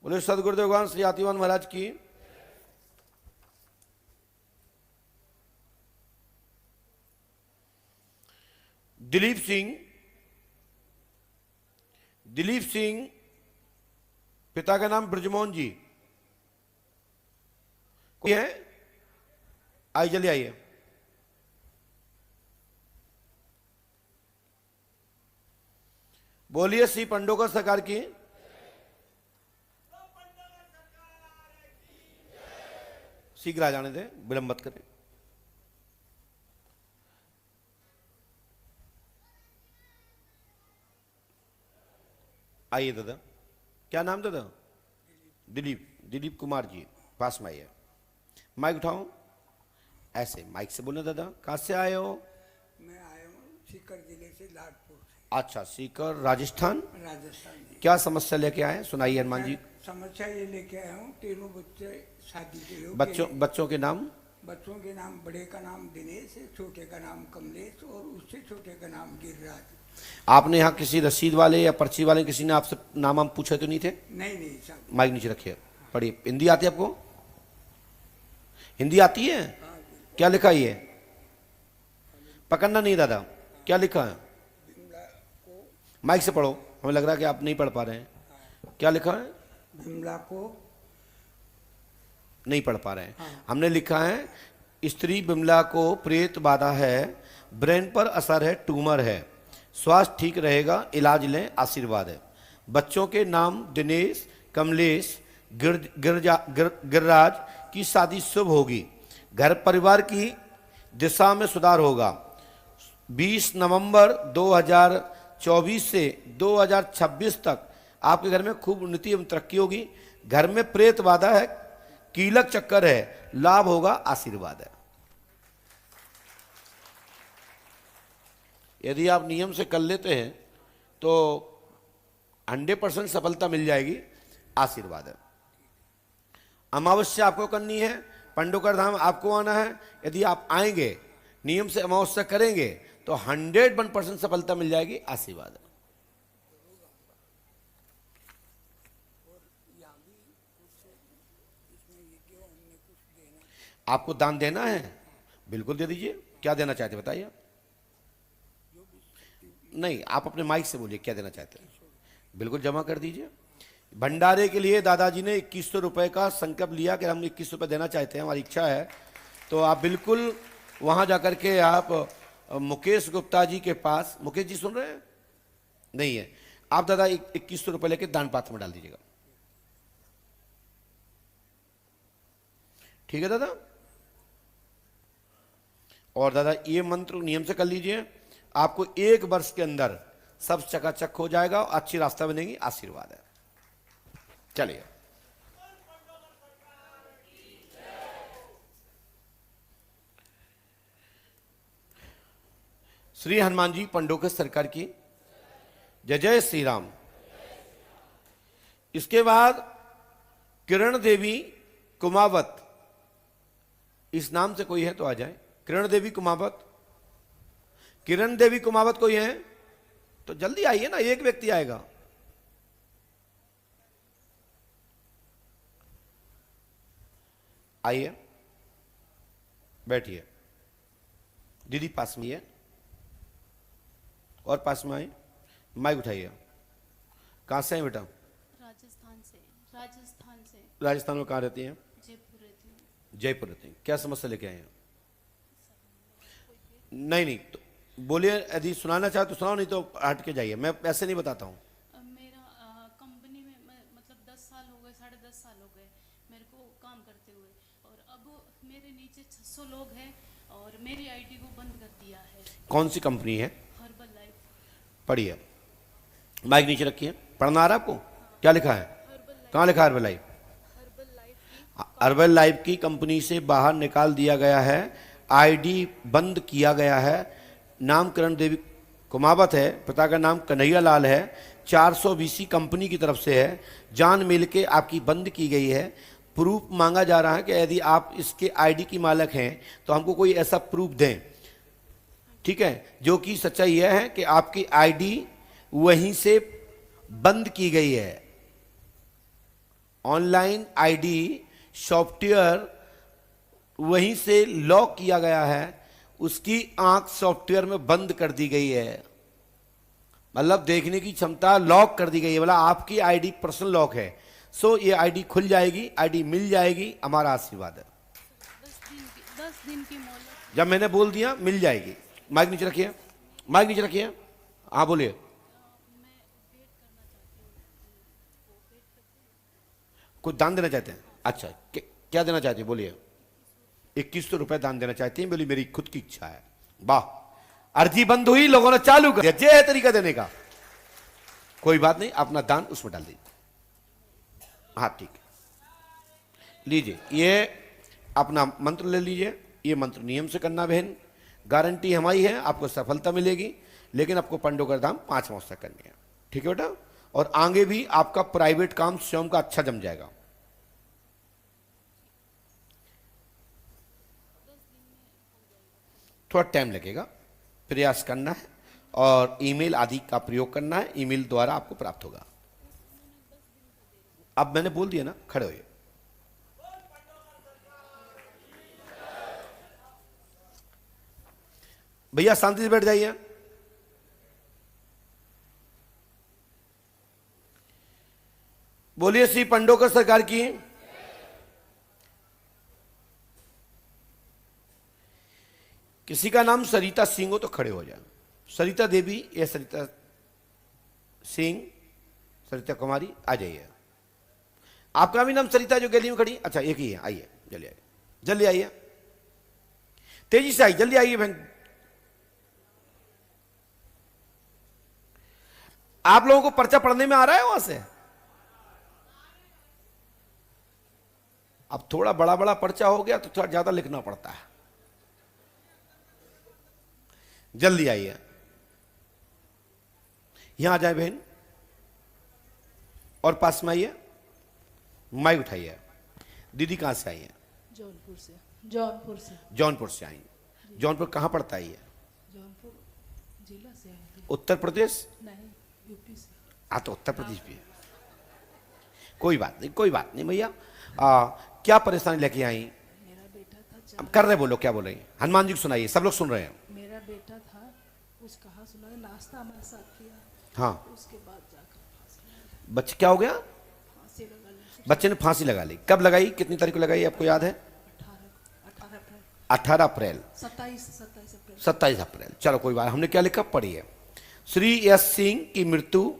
बोलिए सदगुरुदेव भगवान श्री आतिवान महाराज की। दिलीप सिंह, दिलीप सिंह, पिता का नाम ब्रजमोहन जी। कोई है? आइए, जल्दी आइए। बोलिए श्री पंडोकर सरकार की। शीघ्र आ जाने दें, विलंब मत करें। आइए दादा, क्या नाम दादा? दिलीप, दिलीप कुमार जी, पास में आइए। माइक उठाओ, ऐसे माइक से बोलना। दादा कहाँ से आए हो? मैं आया हूँ सीकर जिले से, लाडपुर से। अच्छा, सीकर राजस्थान। राजस्थान जी। क्या समस्या लेके आए? सुनाइए हनुमान जी। समस्या ये लेके आया हूँ, तीनों बच्चे शादी के लिए। बच्चों के नाम? बच्चों के नाम, बड़े का नाम दिनेश है, छोटे का नाम कमलेश और उससे छोटे का नाम गिरिराज। आपने यहाँ किसी रसीद वाले या पर्ची वाले किसी ने आपसे नाम हम पूछे तो नहीं थे? नहीं नहीं सब। माइक नीचे रखिए, पढ़िए। हिंदी आती है आपको? हिंदी आती है? क्या लिखा है? पकड़ना नहीं दादा, क्या लिखा है? माइक से पढ़ो, हमें लग रहा है कि आप नहीं पढ़ पा रहे हैं। क्या लिखा है? बिमला को नहीं पढ़ पा रहे हैं। हमने लिखा है, स्त्री बिमला को प्रेत बाधा है, ब्रेन पर असर है, ट्यूमर है, स्वास्थ्य ठीक रहेगा, इलाज लें, आशीर्वाद है। बच्चों के नाम दिनेश, कमलेश, गिरिराज की शादी शुभ होगी। घर परिवार की दिशा में सुधार होगा। 20 नवंबर 2024 से 2026 तक आपके घर में खूब उन्नति एवं तरक्की होगी। घर में प्रेत बाधा है, कीलक चक्कर है, लाभ होगा, आशीर्वाद है। यदि आप नियम से कर लेते हैं तो 100% सफलता मिल जाएगी, आशीर्वाद है। अमावस्या आपको करनी है, पंडोकर धाम आपको आना है। यदि आप आएंगे, नियम से अमावस्या करेंगे तो 101% सफलता मिल जाएगी, आशीर्वाद है। आपको दान देना है, बिल्कुल दे दीजिए। क्या देना चाहते बताइए? नहीं, आप अपने माइक से बोलिए क्या देना चाहते हैं, बिल्कुल जमा कर दीजिए। भंडारे के लिए दादाजी ने 2100 रुपए का संकल्प लिया कि हम 21 रुपए देना चाहते हैं, हमारी इच्छा है। तो आप बिल्कुल वहां जाकर के आप मुकेश गुप्ता जी के पास, मुकेश जी सुन रहे हैं? नहीं है, आप दादा 2100 रुपए लेके दान पात्र में डाल दीजिएगा, ठीक है दादा? और दादा ये मंत्र नियम से कर लीजिए, आपको 1 वर्ष के अंदर सब चकाचक हो जाएगा और अच्छी रास्ता बनेगी, आशीर्वाद है। चलिए, श्री हनुमान जी पंडोकर सरकार की जय। जय श्री राम। इसके बाद किरण देवी कुमावत, इस नाम से कोई है तो आ जाए। किरण देवी कुमावत, किरण देवी कुमावत कोई है तो जल्दी आइए ना, एक व्यक्ति आएगा। आइए, बैठिए। दीदी पास में है, और पास में आइए, माइक उठाइए। कहां से हैं बेटा? राजस्थान से। राजस्थान से। राजस्थान में कहां रहती हैं? जयपुर रहती हूँ। जयपुर रहती हैं। क्या समस्या लेके आए हैं? नहीं नहीं, तो बोलिए, यदि सुनाना चाहे तो सुनाओ, नहीं तो हट के जाइए, मैं ऐसे नहीं बताता हूँ। मेरा कंपनी में मतलब 10 साल हो गए, 10.5 साल हो गए मेरे को काम करते हुए, और अब मेरे नीचे 600 लोग हैं और मेरी आईडी को बंद कर दिया है। कौन सी कंपनी है? Herbal life. पढ़िए, माइक नीचे रखिए। पढ़ना आ रहा है आपको? क्या लिखा है? कहाँ लिखा है? Herbal life. हर्बल लाइफ की कंपनी से बाहर निकाल दिया गया है, आईडी बंद किया गया है। नाम किरण देवी कुमावत है, पिता का नाम कन्हैया लाल है, 420 कंपनी की तरफ से है, जान मिल के आपकी बंद की गई है। प्रूफ मांगा जा रहा है कि यदि आप इसके आईडी की मालक हैं तो हमको कोई ऐसा प्रूफ दें, ठीक है, जो कि सच्चाई यह है कि आपकी आईडी वहीं से बंद की गई है। ऑनलाइन आईडी सॉफ्टवेयर वहीं से लॉक किया गया है, उसकी आंख सॉफ्टवेयर में बंद कर दी गई है, मतलब देखने की क्षमता लॉक कर दी गई है। बोला आपकी आईडी पर्सनल लॉक है। सो ये आईडी खुल जाएगी, आईडी मिल जाएगी, हमारा आशीर्वाद है। 10 दिन की मोहलत। जब मैंने बोल दिया मिल जाएगी। माइक नीचे रखिए, माइक नीचे रखिए। हाँ बोलिए। कुछ दान देना चाहते हैं? अच्छा, क्या देना चाहते हैं? बोलिए। 2100 रुपए दान देना चाहते हैं। बोली मेरी खुद की इच्छा है। वाह, अर्जी बंद हुई, लोगों ने चालू कर दिया। ये है तरीका देने का। कोई बात नहीं, अपना दान उसमें डाल दीजिए। हाँ ठीक है, लीजिए, ये अपना मंत्र ले लीजिए। ये मंत्र नियम से करना बहन, गारंटी हमारी है, आपको सफलता मिलेगी। लेकिन आपको पंडोकर धाम 5 मास तक करनी है, ठीक है बेटा? और आगे भी आपका प्राइवेट काम स्वयं का अच्छा जम जाएगा। थोड़ा टाइम लगेगा, प्रयास करना है और ईमेल आदि का प्रयोग करना है, ईमेल द्वारा आपको प्राप्त होगा। अब मैंने बोल दिया ना, खड़े होइए। भैया शांति से बैठ जाइए। बोलिए श्री पंडोकर सरकार की। किसी का नाम सरिता सिंह हो तो खड़े हो जाए। सरिता देवी या सरिता सिंह, सरिता कुमारी, आ जाइए। आपका भी नाम सरिता जो गली में खड़ी? अच्छा एक ही है, आइए, जल्दी आइए, जल्दी आइए, तेजी से आइए, जल्दी आइए बहन। आप लोगों को पर्चा पढ़ने में आ रहा है वहां से? अब थोड़ा बड़ा बड़ा पर्चा हो गया तो थोड़ा ज्यादा लिखना पड़ता है। जल्दी आइए, यहां आ जाए बहन, और पास में आइए, माइक उठाइए। दीदी कहां से आई है? जौनपुर से। जौनपुर से। जौनपुर से आई। जौनपुर कहां पड़ता है ये? जौनपुर जिला से आई थी। उत्तर प्रदेश? नहीं, यूपी से। हाँ तो उत्तर प्रदेश भी है। कोई बात नहीं, कोई बात नहीं भैया। क्या परेशानी लेके आई? मेरा बेटा था। अब कर रहे, बोलो क्या बोल रही हैं? हनुमान जी को सुनाइए, सब लोग सुन रहे हैं। मेरा बेटा था, कुछ कहा सुना, नाश्ता हमारे साथ किया। हाँ, उसके बाद जाकर बच्चे क्या हो गया? फांसी लगा ली। बच्चे ने फांसी लगा ली। कब लगाई, कितनी तारीख को लगाई, आपको याद है? 18 अप्रैल। 18 अप्रैल। 27 अप्रैल। 27 अप्रैल। चलो कोई बात, हमने क्या लिखा पढ़िए। श्री एस सिंह की मृत्यु,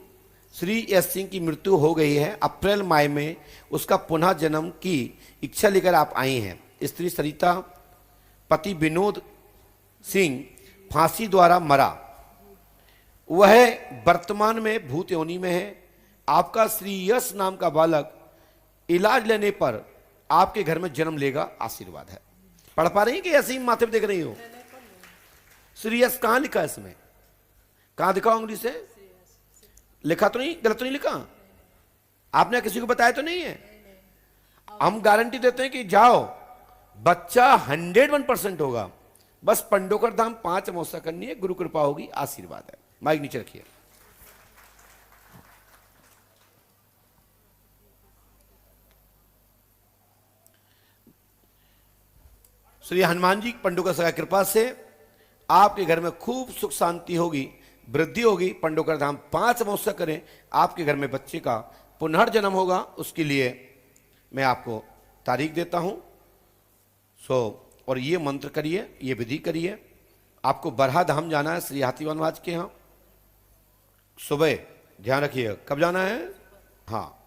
श्री एस सिंह की मृत्यु हो गई है। अप्रैल माह में उसका पुनः जन्म की इच्छा लेकर आप आई हैं। स्त्री सरिता, पति विनोद सिंह फांसी द्वारा मरा। वह वर्तमान में भूत योनि में है। आपका श्री यश नाम का बालक इलाज लेने पर आपके घर में जन्म लेगा, आशीर्वाद है। पढ़ पा रही है कि ऐसे ही माथे पे देख रही हो? श्री यश कहां लिखा है इसमें? कहां दिखाओ उंगली से? लिखा तो नहीं, गलत तो नहीं लिखा? आपने किसी को बताया तो नहीं है? हम गारंटी देते हैं कि जाओ बच्चा 101% होगा। बस पंडोकर धाम 5 अमावस्या करनी है, गुरु कृपा होगी, आशीर्वाद है। माइक नीचे रखिए। श्री हनुमान जी पंडोकर सगा कृपा से आपके घर में खूब सुख शांति होगी, वृद्धि होगी। पंडोकर धाम 5 अमावस्या करें, आपके घर में बच्चे का पुनर्जन्म होगा। उसके लिए मैं आपको तारीख देता हूं। और ये मंत्र करिए, ये विधि करिए। आपको बरहा धाम जाना है श्री हाथीवान महाराज के यहाँ सुबह, ध्यान रखिए कब जाना है। हाँ,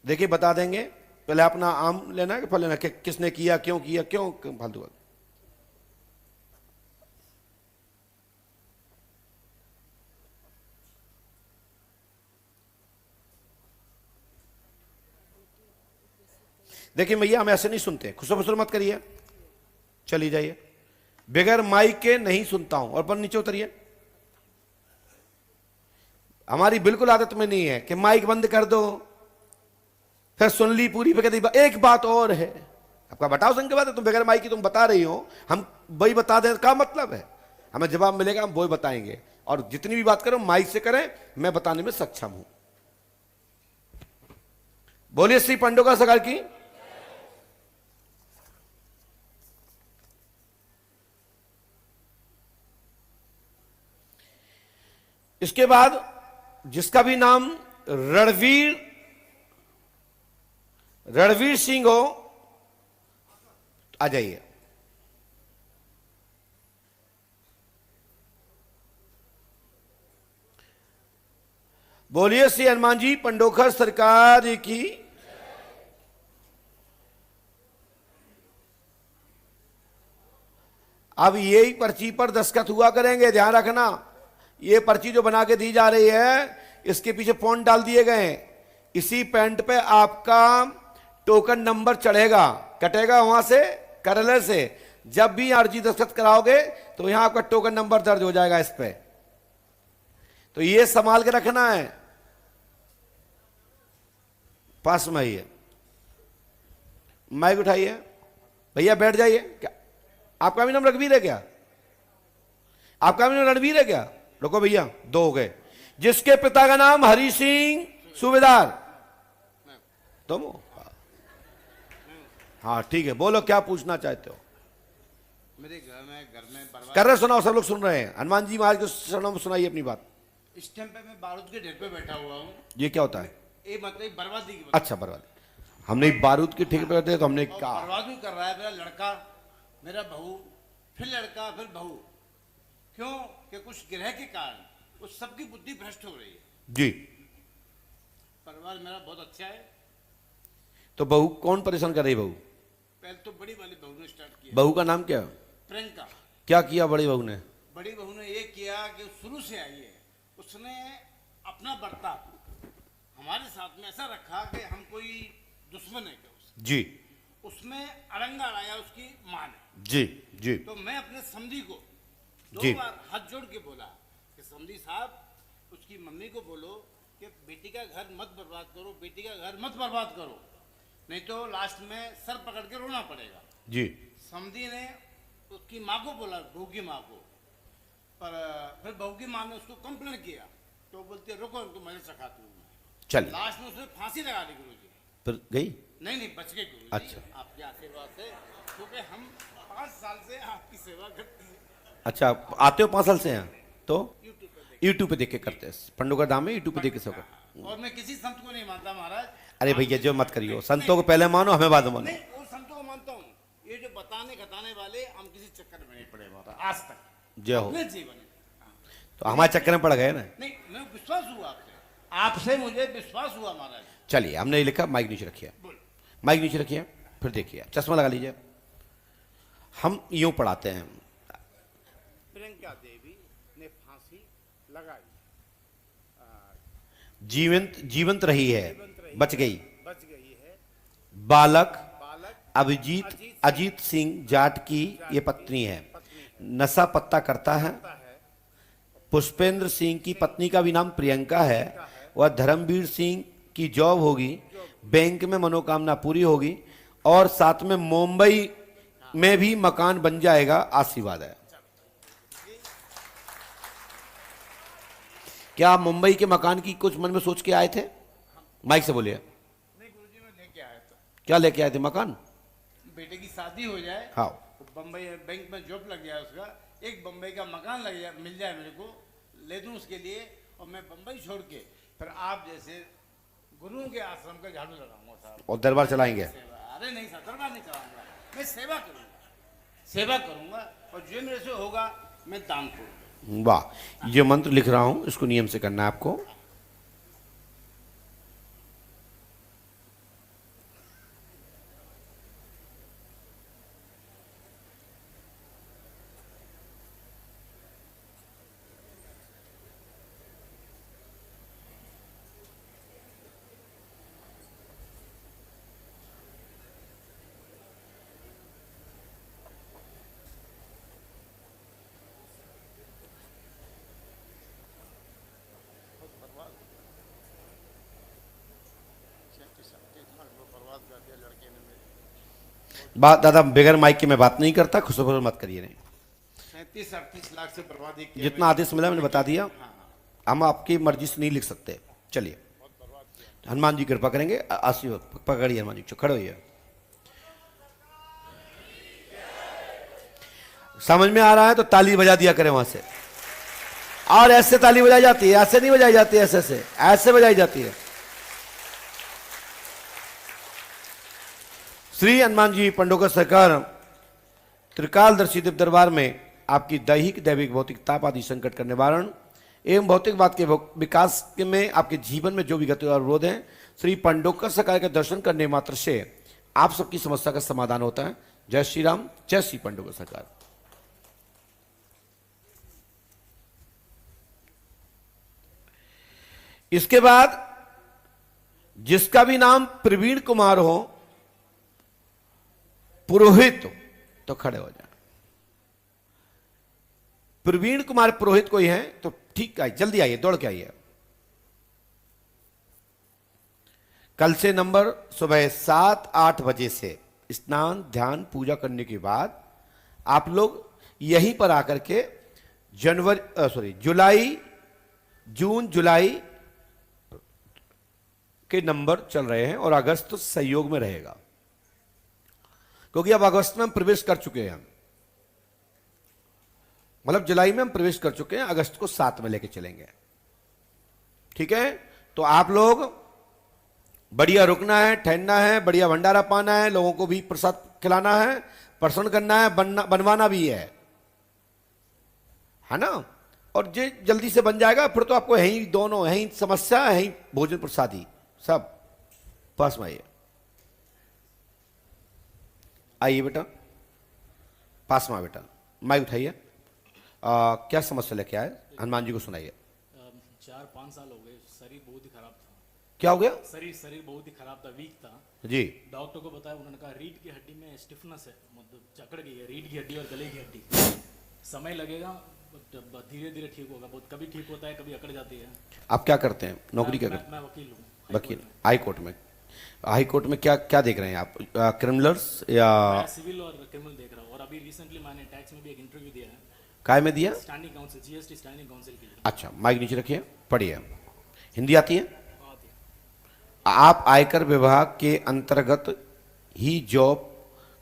देखिए बता देंगे। पहले अपना आम लेना है कि फल लेना, किसने किया, क्यों फालतू बात। देखिए भैया, हम ऐसे नहीं सुनते, खुसर फुसर मत करिए, चली जाइए। बगैर माइक के नहीं सुनता हूं। और पर नीचे उतरिए। हमारी बिल्कुल आदत में नहीं है कि माइक बंद कर दो फिर सुन ली पूरी। एक बात और है, आपका बटाव संघ की बात है, तुम बगैर माइक की तुम बता रही हो, हम वही बता दें, क्या मतलब है। हमें जवाब मिलेगा, हम वही बताएंगे। और जितनी भी बात करो माइक से करें, मैं बताने में सक्षम हूं। बोलिए श्री पंडोकर सरकार की। इसके बाद जिसका भी नाम रणवीर सिंह हो, आ जाइए। बोलिए श्री हनुमान जी पंडोकर सरकार की। अब यही पर्ची पर दस्तखत हुआ करेंगे, ध्यान रखना। ये पर्ची जो बना के दी जा रही है, इसके पीछे पॉइंट डाल दिए गए हैं। इसी पैंट पे आपका टोकन नंबर चढ़ेगा, कटेगा वहां से करले से। जब भी अर्जी दस्तखत कराओगे तो यहां आपका टोकन नंबर दर्ज हो जाएगा इस पे। तो ये संभाल के रखना है। पास में आइए, माइक उठाइए भैया, बैठ जाइए। क्या आपका भी नाम रघुवीर है क्या? आपका भी नाम रणवीर है क्या? रुको भैया, 2 हो गए। जिसके पिता का नाम हरि सिंह सूबेदार, तुम हो? हाँ ठीक है, बोलो क्या पूछना चाहते हो। मेरे घर में बर्बाद कर रहे, सुनाओ, सब लोग सुन रहे हैं। हनुमान जी महाराज को सुनाइए अपनी बात। इस टाइम पे मैं बारूद के ढेर पे बैठा हुआ हूँ। ये क्या होता है? ये मतलब बर्बादी की अच्छा, बर्बादी। हमने बारूद के ठेके पे बैठे तो हमने कहा बर्बादी कर रहा है मेरा लड़का, मेरा बहू, फिर लड़का, फिर बहू। क्यों? कि कुछ ग्रह के कारण उस सबकी बुद्धि भ्रष्ट हो रही है जी। परिवार मेरा बहुत अच्छा है। तो बहू कौन परेशान कर रही? बहू, पहले तो बड़ी वाली बहू ने स्टार्ट किया। बहू का नाम क्या है? प्रियंका। क्या किया बड़ी बहू ने? बड़ी बहू ने ये किया कि शुरू से आई है, उसने अपना बर्ताव हमारे साथ में ऐसा रखा कि हम कोई दुश्मन है क्या उससे। जी। उसमें अड़ंगा लाया उसकी माँ ने। जी जी। तो मैं अपने समधी को जी। 2 बार हाथ जोड़ के बोला कि समधी साहब, उसकी मम्मी को बोलो कि बेटी का घर मत बर्बाद करो, बेटी का घर मत बर्बाद करो, नहीं तो लास्ट में सर पकड़ के रोना पड़ेगा। जी। समधी ने उसकी माँ को बोला, बहू की माँ को, पर फिर बहू की माँ ने उसको कंप्लेन किया तो बोलती है रुको, तुम मुझे सिखाती हूँ। चलिए, लास्ट में उसने फांसी लगा दी गुरुजी। फिर गई? नहीं, बच गई गुरुजी। अच्छा। आपके आशीर्वाद से, क्योंकि हम 5 साल से आपकी सेवा करते हैं। अच्छा, आते हो 5 साल से यहाँ? तो यूट्यूब पे देख के करते हैं। पंडोकर धाम में यूट्यूब पे देख के सब करते। और मैं किसी संत को नहीं मानता महाराज। अरे भैया, जो मत करियो, संतों को पहले मानो, हमें बाद में मानो। नहीं, उन संतों को मानता हूँ। ये जो बताने खताने वाले, हम किसी चक्कर में नहीं पड़े महाराज आज तक जय हो। अपने जीवन में। तो हमारे चक्कर में पड़ गए ना। नहीं, मैं विश्वास हुआ आपसे मुझे विश्वास हुआ महाराज। चलिए, हमने ये लिखा, माइक नीचे रखिए, माइक नीचे रखिए, फिर देखिए, चश्मा लगा लीजिए। हम यूं पढ़ाते हैं। प्रियंका देवी ने फांसी लगाई, जीवंत रही है, बच गई है। बालक अजीत सिंह जाट की ये पत्नी है। नशा पत्ता करता है, पुष्पेंद्र सिंह की पत्नी का भी नाम प्रियंका है, वह धर्मवीर सिंह की जॉब होगी, बैंक में मनोकामना पूरी होगी और साथ में मुंबई में भी मकान बन जाएगा, आशीर्वाद है। क्या आप मुंबई के मकान की कुछ मन में सोच के आए थे? माइक से बोलिए। नहीं गुरुजी, मैं लेके आया था, क्या लेके आए थे? मकान? बेटे की शादी हो जाए, हाँ, बम्बई बैंक में जॉब लग जाए, उसका एक बम्बई का मकान लग जाए, मिल जाए मेरे को, ले दूं उसके लिए, और मैं बम्बई छोड़ के फिर आप जैसे गुरुओं के आश्रम का झाड़ू लगाऊंगा साहब, और दरबार चलाएंगे। अरे नहीं साहब, दरबार नहीं चलाऊंगा, मैं सेवा करूंगा और जो मेरे से होगा मैं दान करूंगा। वाह, ये मंत्र लिख रहा हूं, इसको नियम से करना है आपको। बात दादा बगैर माइक के मैं बात नहीं करता, खुशखबर मत करिए। नहीं, 37-38 लाख से बर्बादी किया। जितना आदेश मिला मैंने बता दिया, हम आपकी मर्जी से नहीं लिख सकते। चलिए, हनुमान जी कृपा करेंगे, आशीर्वाद पकड़िए। हनुमान जी खड़े होइए। समझ में आ रहा है तो ताली बजा दिया करें वहां से, और ऐसे ताली बजाई जाती है, ऐसे नहीं बजाई जाती है, ऐसे बजाई जाती है। श्री हनुमान जी पंडोकर सरकार त्रिकालदर्शी दिव्य दरबार में आपकी दैहिक दैविक भौतिक ताप आदि संकट का निवारण एवं भौतिक बात के विकास में आपके जीवन में जो भी गति और अवरोध है, श्री पंडोकर सरकार के दर्शन करने मात्र से आप सबकी समस्या का समाधान होता है। जय श्री राम, जय श्री पंडोकर सरकार। इसके बाद जिसका भी नाम प्रवीण कुमार हो, पुरोहित, तो खड़े हो जाए। प्रवीण कुमार पुरोहित कोई है तो ठीक है, जल्दी आइए, दौड़ के आइए। कल से नंबर सुबह 7-8 बजे से स्नान ध्यान पूजा करने के बाद आप लोग यहीं पर आकर के जून जुलाई के नंबर चल रहे हैं और अगस्त तो सहयोग में रहेगा, क्योंकि अब अगस्त में हम प्रवेश कर चुके हैं। मतलब जुलाई में हम प्रवेश कर चुके हैं, अगस्त को 7 में लेके चलेंगे। ठीक है, तो आप लोग बढ़िया रुकना है, ठहरना है, बढ़िया भंडारा पाना है, लोगों को भी प्रसाद खिलाना है, प्रसन्न करना है, बनवाना भी है ना। और जो जल्दी से बन जाएगा फिर तो आपको यही दोनों, यही समस्या, यही भोजन प्रसादी सब पास में। आइए बेटा, पास में बेटा, माइक उठाइए। क्या समस्या लेके आए, हनुमान जी को सुनाइए। 4-5 साल हो गए, शरीर बहुत ही खराब था। क्या हो गया? शरीर बहुत ही खराब था, वीक था जी। डॉक्टर को बताया, उन्होंने कहा रीढ़ की हड्डी में स्टिफनेस है, मतलब जकड़ गई है रीढ़ की हड्डी और गले की हड्डी, समय लगेगा, धीरे धीरे ठीक होगा। बहुत कभी ठीक होता है, कभी अकड़ जाती है। आप क्या करते हैं, नौकरी क्या करते हैं? मैं वकील हूँ। वकील, हाई कोर्ट में। हाई कोर्ट में क्या क्या देख रहे हैं आप, क्रिमिनल्स या? मैं सिविल और क्रिमिनल देख रहा हूँ, और अभी रिसेंटली मैंने टैक्स में भी एक इंटरव्यू दिया है। काय में दिया? Standing council, GST standing council के लिए। अच्छा, माइक नीचे रखिए, पढ़िए। हिंदी आती है? आप आयकर विभाग के अंतर्गत ही जॉब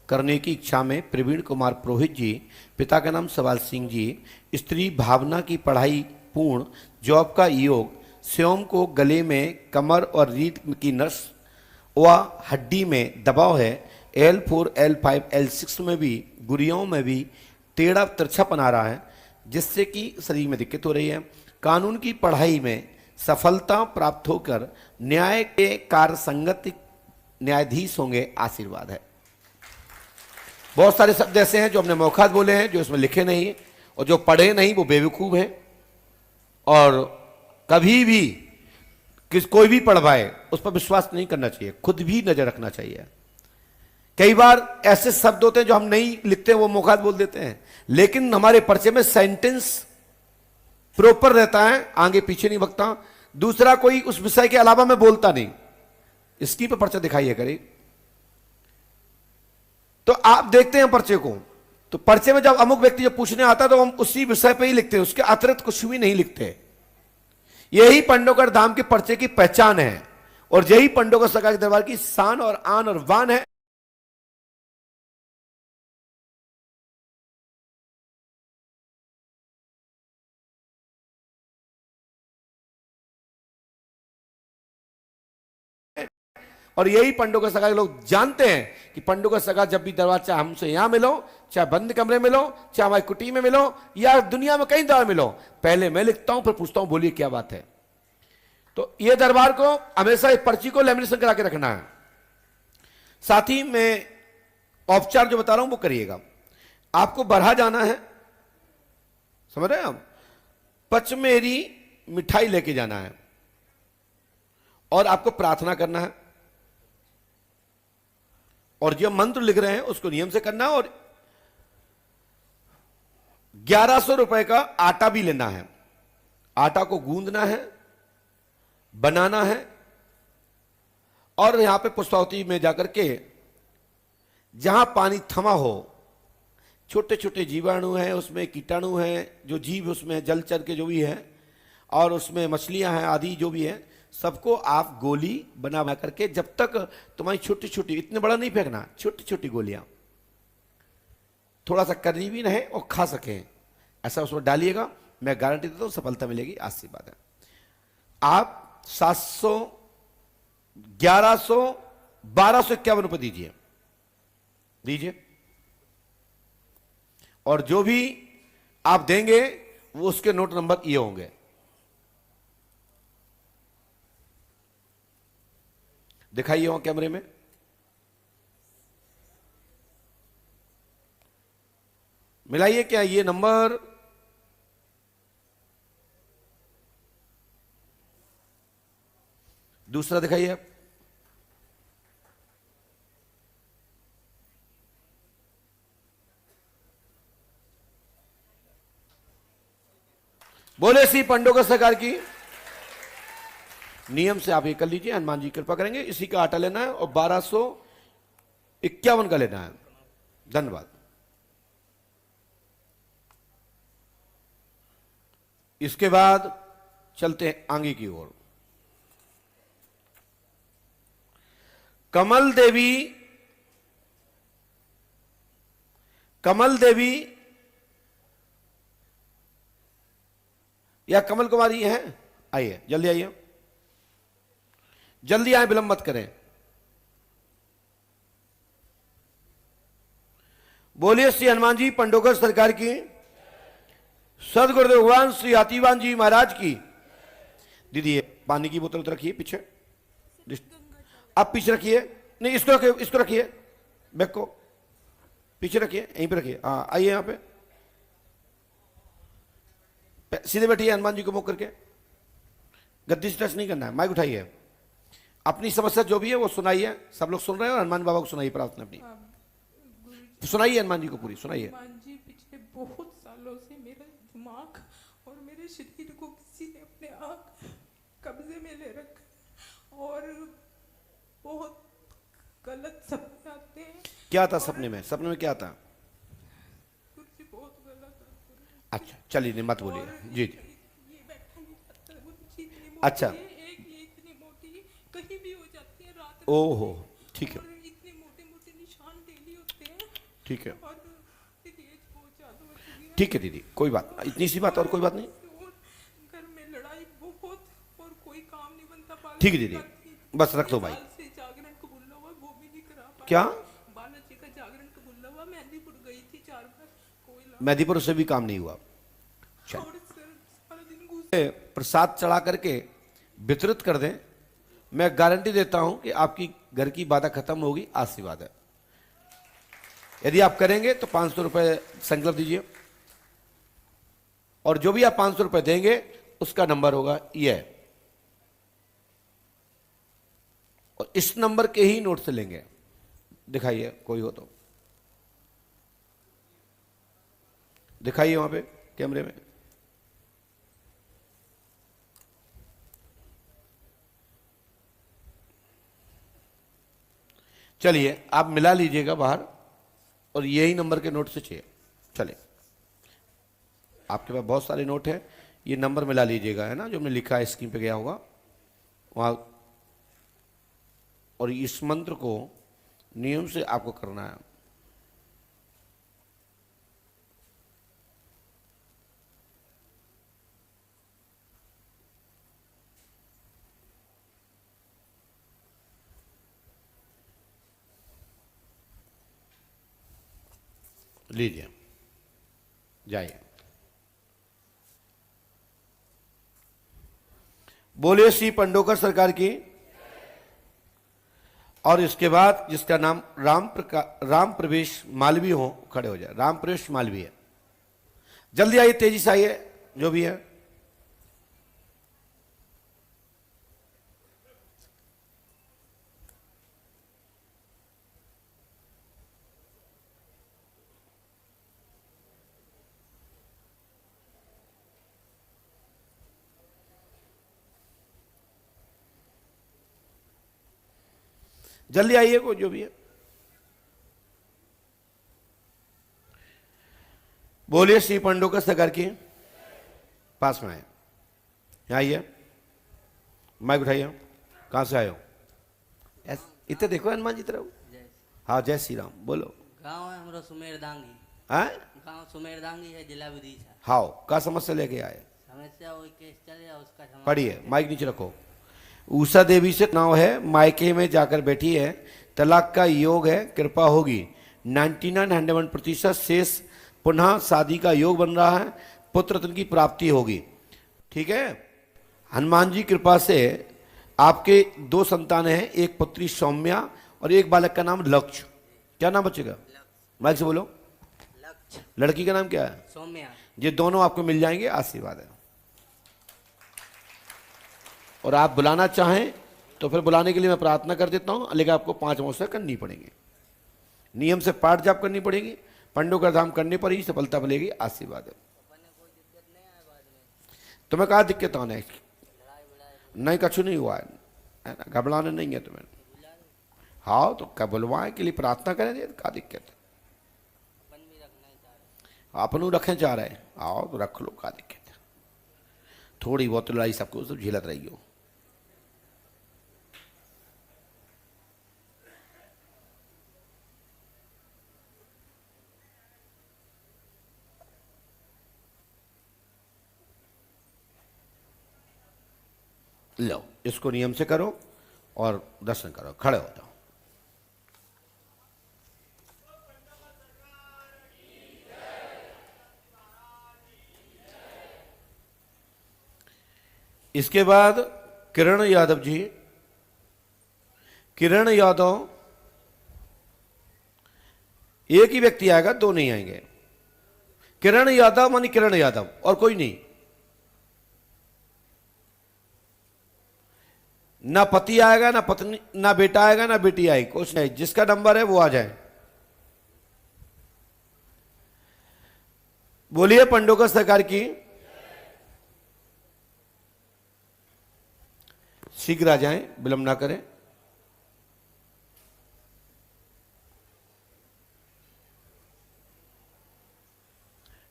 करने की इच्छा में प्रवीण कुमार पुरोहित जी, पिता का नाम सवाल सिंह जी, स्त्री भावना की पढ़ाई पूर्ण, जॉब का योग, स्वयं को गले में, कमर और रीढ़ की नस व हड्डी में दबाव है, L4 L5 L6 में भी, गुरियों में भी टेढ़ा तिरछापन आ रहा है, जिससे कि शरीर में दिक्कत हो रही है। कानून की पढ़ाई में सफलता प्राप्त होकर न्याय के कार्य संगत न्यायाधीश होंगे, आशीर्वाद है। बहुत सारे शब्द ऐसे हैं जो हमने मौखात बोले हैं, जो इसमें लिखे नहीं, और जो पढ़े नहीं वो बेवकूफ हैं। और कभी भी कोई भी पढ़वाए उस पर विश्वास नहीं करना चाहिए, खुद भी नजर रखना चाहिए। कई बार ऐसे शब्द होते हैं जो हम नहीं लिखते, वो मौखात बोल देते हैं, लेकिन हमारे पर्चे में सेंटेंस प्रॉपर रहता है, आगे पीछे नहीं बकता। दूसरा, कोई उस विषय के अलावा मैं बोलता नहीं। इसकी पे पर्चा दिखाइए करी, तो आप देखते हैं पर्चे को, तो पर्चे में जब अमुक व्यक्ति जब पूछने आता है तो हम उसी विषय पे ही लिखते हैं, उसके अतिरिक्त कुछ भी नहीं लिखते। यही पंडोकर धाम के पर्चे की पहचान है, और यही पंडोकर सरकार के दरबार की शान और आन और वान है। और यही पंडोकर सरकार के लोग जानते हैं कि पंडोकर सरकार जब भी दरबार, चाहे हमसे यहां मिलो, चाहे बंद कमरे में मिलो, चाहे हमारी कुटी में मिलो, या दुनिया में कहीं दरबार मिलो, पहले मैं लिखता हूं, फिर पूछता हूं बोलिए क्या बात है। तो यह दरबार को हमेशा इस पर्ची को लेमिनेशन करा के रखना है। साथ ही मैं औपचार जो बता रहा हूं वो करिएगा। आपको बरहा जाना है, समझ रहे हैं आप, पचमेरी मिठाई लेके जाना है, और आपको प्रार्थना करना है, और जो मंत्र लिख रहे हैं उसको नियम से करना है, और 1100 रुपए का आटा भी लेना है। आटा को गूंदना है, बनाना है, और यहां पे पुष्पावती में जाकर के जहां पानी थमा हो, छोटे छोटे जीवाणु हैं उसमें, कीटाणु हैं, जो जीव उसमें जलचर के जो भी है, और उसमें मछलियां हैं आदि जो भी है, सबको आप गोली बना बना करके, जब तक तुम्हारी छोटी छोटी, इतने बड़ा नहीं फेंकना, छोटी छोटी गोलियां, थोड़ा सा करीब भी रहे और खा सकें, ऐसा उसमें डालिएगा। मैं गारंटी देता हूं सफलता मिलेगी, आज सी बात है। आप 700, 1100, 1251 रुपए दीजिए, और जो भी आप देंगे वो उसके नोट नंबर ये होंगे। दिखाइए वहां कैमरे में, मिलाइए क्या ये नंबर, दूसरा दिखाइए आप, बोले श्री पंडोकर सरकार की। नियम से आप ये कर लीजिए, हनुमान जी कृपा करेंगे। इसी का आटा लेना है, और 1251 का लेना है। धन्यवाद। इसके बाद चलते हैं आगे की ओर। कमल देवी या कमल कुमारी हैं, आइए, जल्दी आइए, जल्दी आए, विलंब मत करें। बोलिए श्री हनुमान जी पंडोकर सरकार की, सदगुरुदेव भगवान श्री हाथीवान जी महाराज की। दीदी ये पानी की बोतल तो रखिए पीछे, आप पीछे रखिए, नहीं इसको रखिए, इसको रखिए, बैग को पीछे रखिए, यहीं पे रखिए। हाँ आइए यहां पे, सीधे बैठिए, हनुमान जी को मुख करके, गद्दी से टच नहीं करना है। माइक उठाइए, अपनी समस्या जो भी है वो सुनाइए, सब लोग सुन रहे हैं, और हनुमान बाबा को सुनाइए प्रार्थना अपनी, सुनाइए हनुमान जी को पूरी सुनाइए। हनुमान जी, पिछले बहुत सालों से मेरा दिमाग और मेरे शरीर को किसी ने अपने आप कब्जे में ले रखा, और बहुत गलत सपने आते हैं। क्या था सपने में? सपने में क्या था? गुरुजी बहुत गलत आते हैं। अच्छा चलिए, नहीं मत बोलिए जी। ये बैठा नहीं जाता, गुरुजी इतनी मोटी अच्छा। है, एक ये इतनी मोटी कहीं भी हो जाती है रात में। ओहो, ठीक है, और इतने मोटे मोटे निशान डेली होते हैं। ठीक है, और दीदी एज बहुत ज्यादा हो चुकी है। ठीक है दीदी, कोई बात, इतनी सी बात, और कोई बात नहीं। और घर में लड़ाई बहुत, और कोई काम नहीं बनता। ठीक है दीदी, बस रख दो भाई। से जागरण कबूल हुआ, वो भी नहीं करा पाई। क्या? बालाजी का जागरण कबूल हुआ, मेहंदीपुर गई थी 4 बार, कोई मेहंदीपुर से भी काम नहीं हुआ। चल, और सारा दिन घुस प्रसाद चढ़ा करके वितरित कर दें, मैं गारंटी देता हूं कि आपकी घर की बाधा खत्म होगी, आशीर्वाद है। यदि आप करेंगे तो 500 रुपए संकल्प दीजिए, और जो भी आप 500 रुपए देंगे उसका नंबर होगा यह, और इस नंबर के ही नोट से लेंगे। दिखाइए कोई हो तो दिखाइए वहां पे कैमरे में। चलिए आप मिला लीजिएगा बाहर, और यही नंबर के नोट से चाहिए। चलिए, आपके पास बहुत सारे नोट हैं, ये नंबर मिला लीजिएगा, है ना, जो हमने लिखा है स्क्रीन पे गया होगा वहाँ। और इस मंत्र को नियम से आपको करना है। लीजिए, जाइए। बोलिए श्री पंडोकर सरकार की। और इसके बाद जिसका नाम राम प्रवेश मालवीय हो, खड़े हो जाए। राम प्रवेश मालवीय, जल्दी आइए, तेजी से आइए, जो भी है। जल्दी आइए, को जो भी है। बोलिए श्री पंडोकर सरकार की। पास में आए, यहाँ आइए, माइक उठाइए। कहाँ से आए हो? इतने देखो हनुमान जी तरफ। हाँ, जय श्री राम। बोलो। गांव है हमारा सुमेरदांगी। हाँ, गांव सुमेरदांगी है, जिला विदिशा। हाँ, का समस्या लेके आए? समस्या वही केस चल रहा उसका समाधान। पढ़िए, माइक नीचे रखो। उषा देवी से नाव है, मायके में जाकर बैठी है, तलाक का योग है, कृपा होगी। 99% शेष पुनः शादी का योग बन रहा है, पुत्र रत्न की प्राप्ति होगी। ठीक है, हनुमान जी कृपा से आपके 2 संतान हैं, एक पुत्री सौम्या और एक बालक का नाम लक्ष्य। क्या नाम बचेगा? माइक से बोलो। लक्ष्य। लड़की का नाम क्या है? सौम्या। ये दोनों आपको मिल जाएंगे, आशीर्वाद है। और आप बुलाना चाहें तो फिर बुलाने के लिए मैं प्रार्थना कर देता हूं, लेकिन आपको 5 अमावस्या करनी पड़ेंगी, नियम से पाठ जाप करनी पड़ेगी, पंडोकर धाम करने पर ही सफलता मिलेगी, आशीर्वाद है। तुम्हें कहा दिक्कत आने है? नहीं, कछु नहीं हुआ है ना, घबराना नहीं है तुम्हें। हाँ, तो क्या बुलवाए के लिए प्रार्थना करें, क्या दिक्कत है? अपन रखें चाह रहे हैं, आओ तो रख लो, क्या दिक्कत है? थोड़ी बहुत लड़ाई सबको सब झेलत रही हो। लो, इसको नियम से करो और दर्शन करो, खड़े हो जाओ। इसके बाद किरण यादव जी। किरण यादव, एक ही व्यक्ति आएगा, 2 नहीं आएंगे। किरण यादव मानी किरण यादव, और कोई नहीं। ना पति आएगा, ना पत्नी, ना बेटा आएगा, ना बेटी आएगी, कुछ नहीं। जिसका नंबर है वो आ जाए। बोलिए पंडोकर सरकार की। शीघ्र आ जाएं, विलंब ना करें।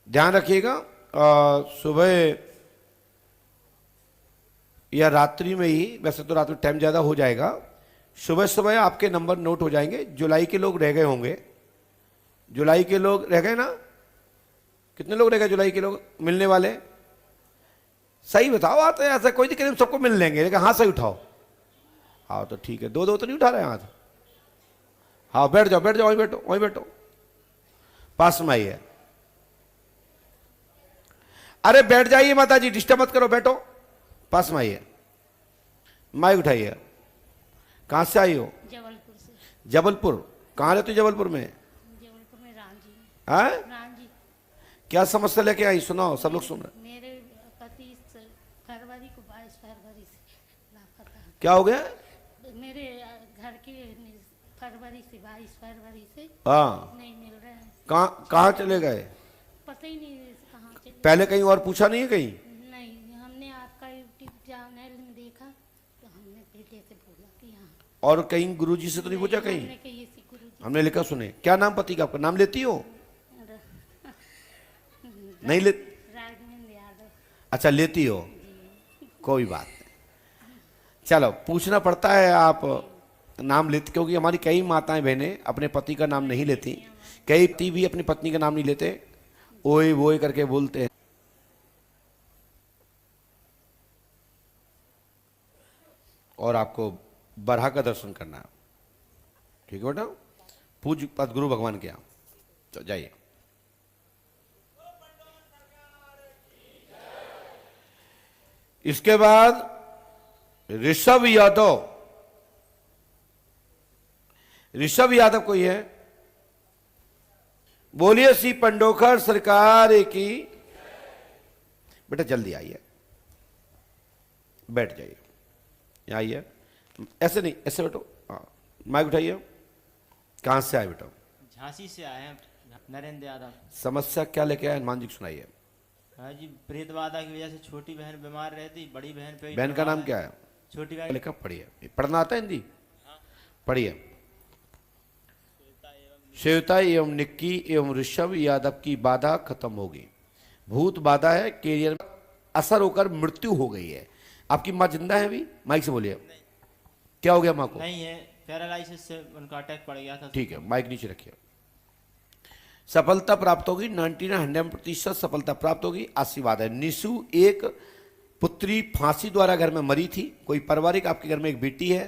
ध्यान रखिएगा, सुबह या रात्रि में ही, वैसे तो रात में टाइम ज़्यादा हो जाएगा, सुबह सुबह आपके नंबर नोट हो जाएंगे। जुलाई के लोग रह गए होंगे, जुलाई के लोग रह गए ना? कितने लोग रह गए जुलाई के लोग मिलने वाले? सही बताओ, आते हैं ऐसा कोई दिक्कत नहीं, सबको मिल लेंगे, लेकिन हाथ सही उठाओ। हाँ तो ठीक है, 2 तो नहीं उठा रहे हाथ। हाँ, बैठ जाओ, बैठ जाओ, वहीं बैठो, वहीं बैठो, पास में आइए। अरे बैठ जाइए माता जी, डिस्टर्ब मत करो, बैठो, पास में आइए। माइक उठाइए। कहाँ से आई हो? जबलपुर से। जबलपुर? कहाँ रहती हो जबलपुर में? जबलपुर में रांझी। हाँ, रांझी। क्या समस्या लेके आई, सुनाओ, सब लोग सुन रहे। मेरे पति फरवरी को 22 फरवरी से लापता है। क्या हो गया? मेरे घर के फरवरी से 22 फरवरी से हाँ, नहीं मिल रहे हैं। कहाँ चले गए? पता ही नहीं कहाँ चले। पहले कहीं और पूछा नहीं है कहीं? नहीं, हमने आपका यूट्यूब चैनल में देखा तो हमने बेटे से बोला कि हाँ। और कहीं गुरुजी से तो नहीं पूछा कहीं? हमने कहीं हमने लिखा सुने। क्या नाम पति का आपका? नाम लेती हो? नहीं ले? अच्छा लेती हो, कोई बात नहीं। चलो पूछना पड़ता है, आप नाम लेते, क्योंकि हमारी कई माताएं बहनें अपने पति का नाम नहीं लेती, कई पति भी अपनी पत्नी का नाम नहीं लेते, ओए वोए करके बोलते हैं। और आपको बरहा का दर्शन करना है, ठीक है बेटा? पूज्य पद गुरु भगवान के यहाँ तो जाइए। इसके बाद ऋषभ यादव, ऋषभ यादव कोई है? बोलिए श्री पंडोखर सरकार की। बेटा जल्दी आइए, बैठ जाइए, यहाँ आइए। ऐसे नहीं, ऐसे बैठो। हाँ माइक उठाइए। कहां से आए बेटा? झांसी से आए हैं, नरेंद्र यादव। समस्या क्या लेके आए हनुमान जी को सुनाइए। हाँ जी, प्रेत बाधा की वजह से छोटी बहन बीमार रहती, बड़ी बहन पे। बहन का नाम क्या है? छोटी बहन। लिखा पढ़िए, पढ़ना आता है हिंदी? पढ़िए। श्वेता एवं निक्की एवं ऋषभ यादव की बाधा खत्म होगी। भूत बाधा है, कैरियर में असर होकर मृत्यु हो गई है। आपकी माँ जिंदा है अभी? माइक से बोलिए। क्या हो गया माँ को? नहीं है, पैरालाइसिस से उनका अटैक पड़ गया था। ठीक है, माइक नीचे रखिए। सफलता प्राप्त होगी, 99% सफलता प्राप्त होगी। आशीर्वाद है। निशु एक पुत्री फांसी द्वारा घर में मरी थी। कोई पारिवारिक आपके घर में एक बेटी है,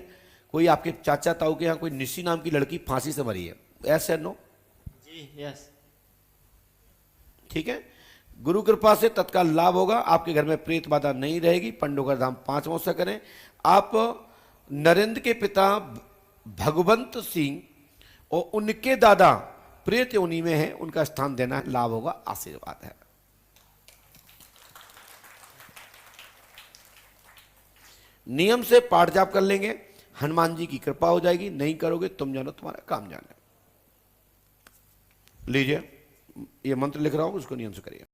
कोई आपके चाचा ताऊ के यहाँ कोई निशी नाम की लड़की फांसी से मरी है। ऐसे नो? जी यस। ठीक है, गुरु कृपा से तत्काल लाभ होगा। आपके घर में प्रेत बाधा नहीं रहेगी। पंडोकर धाम 5 महोत्सव करें। आप नरेंद्र के पिता भगवंत सिंह और उनके दादा प्रेत योनि में है, उनका स्थान देना है, लाभ होगा, आशीर्वाद है। नियम से पाठ जाप कर लेंगे, हनुमान जी की कृपा हो जाएगी। नहीं करोगे तुम जानो तुम्हारा काम जाने। लीजिए ये मंत्र लिख रहा हूं, उसको नियम से करिए।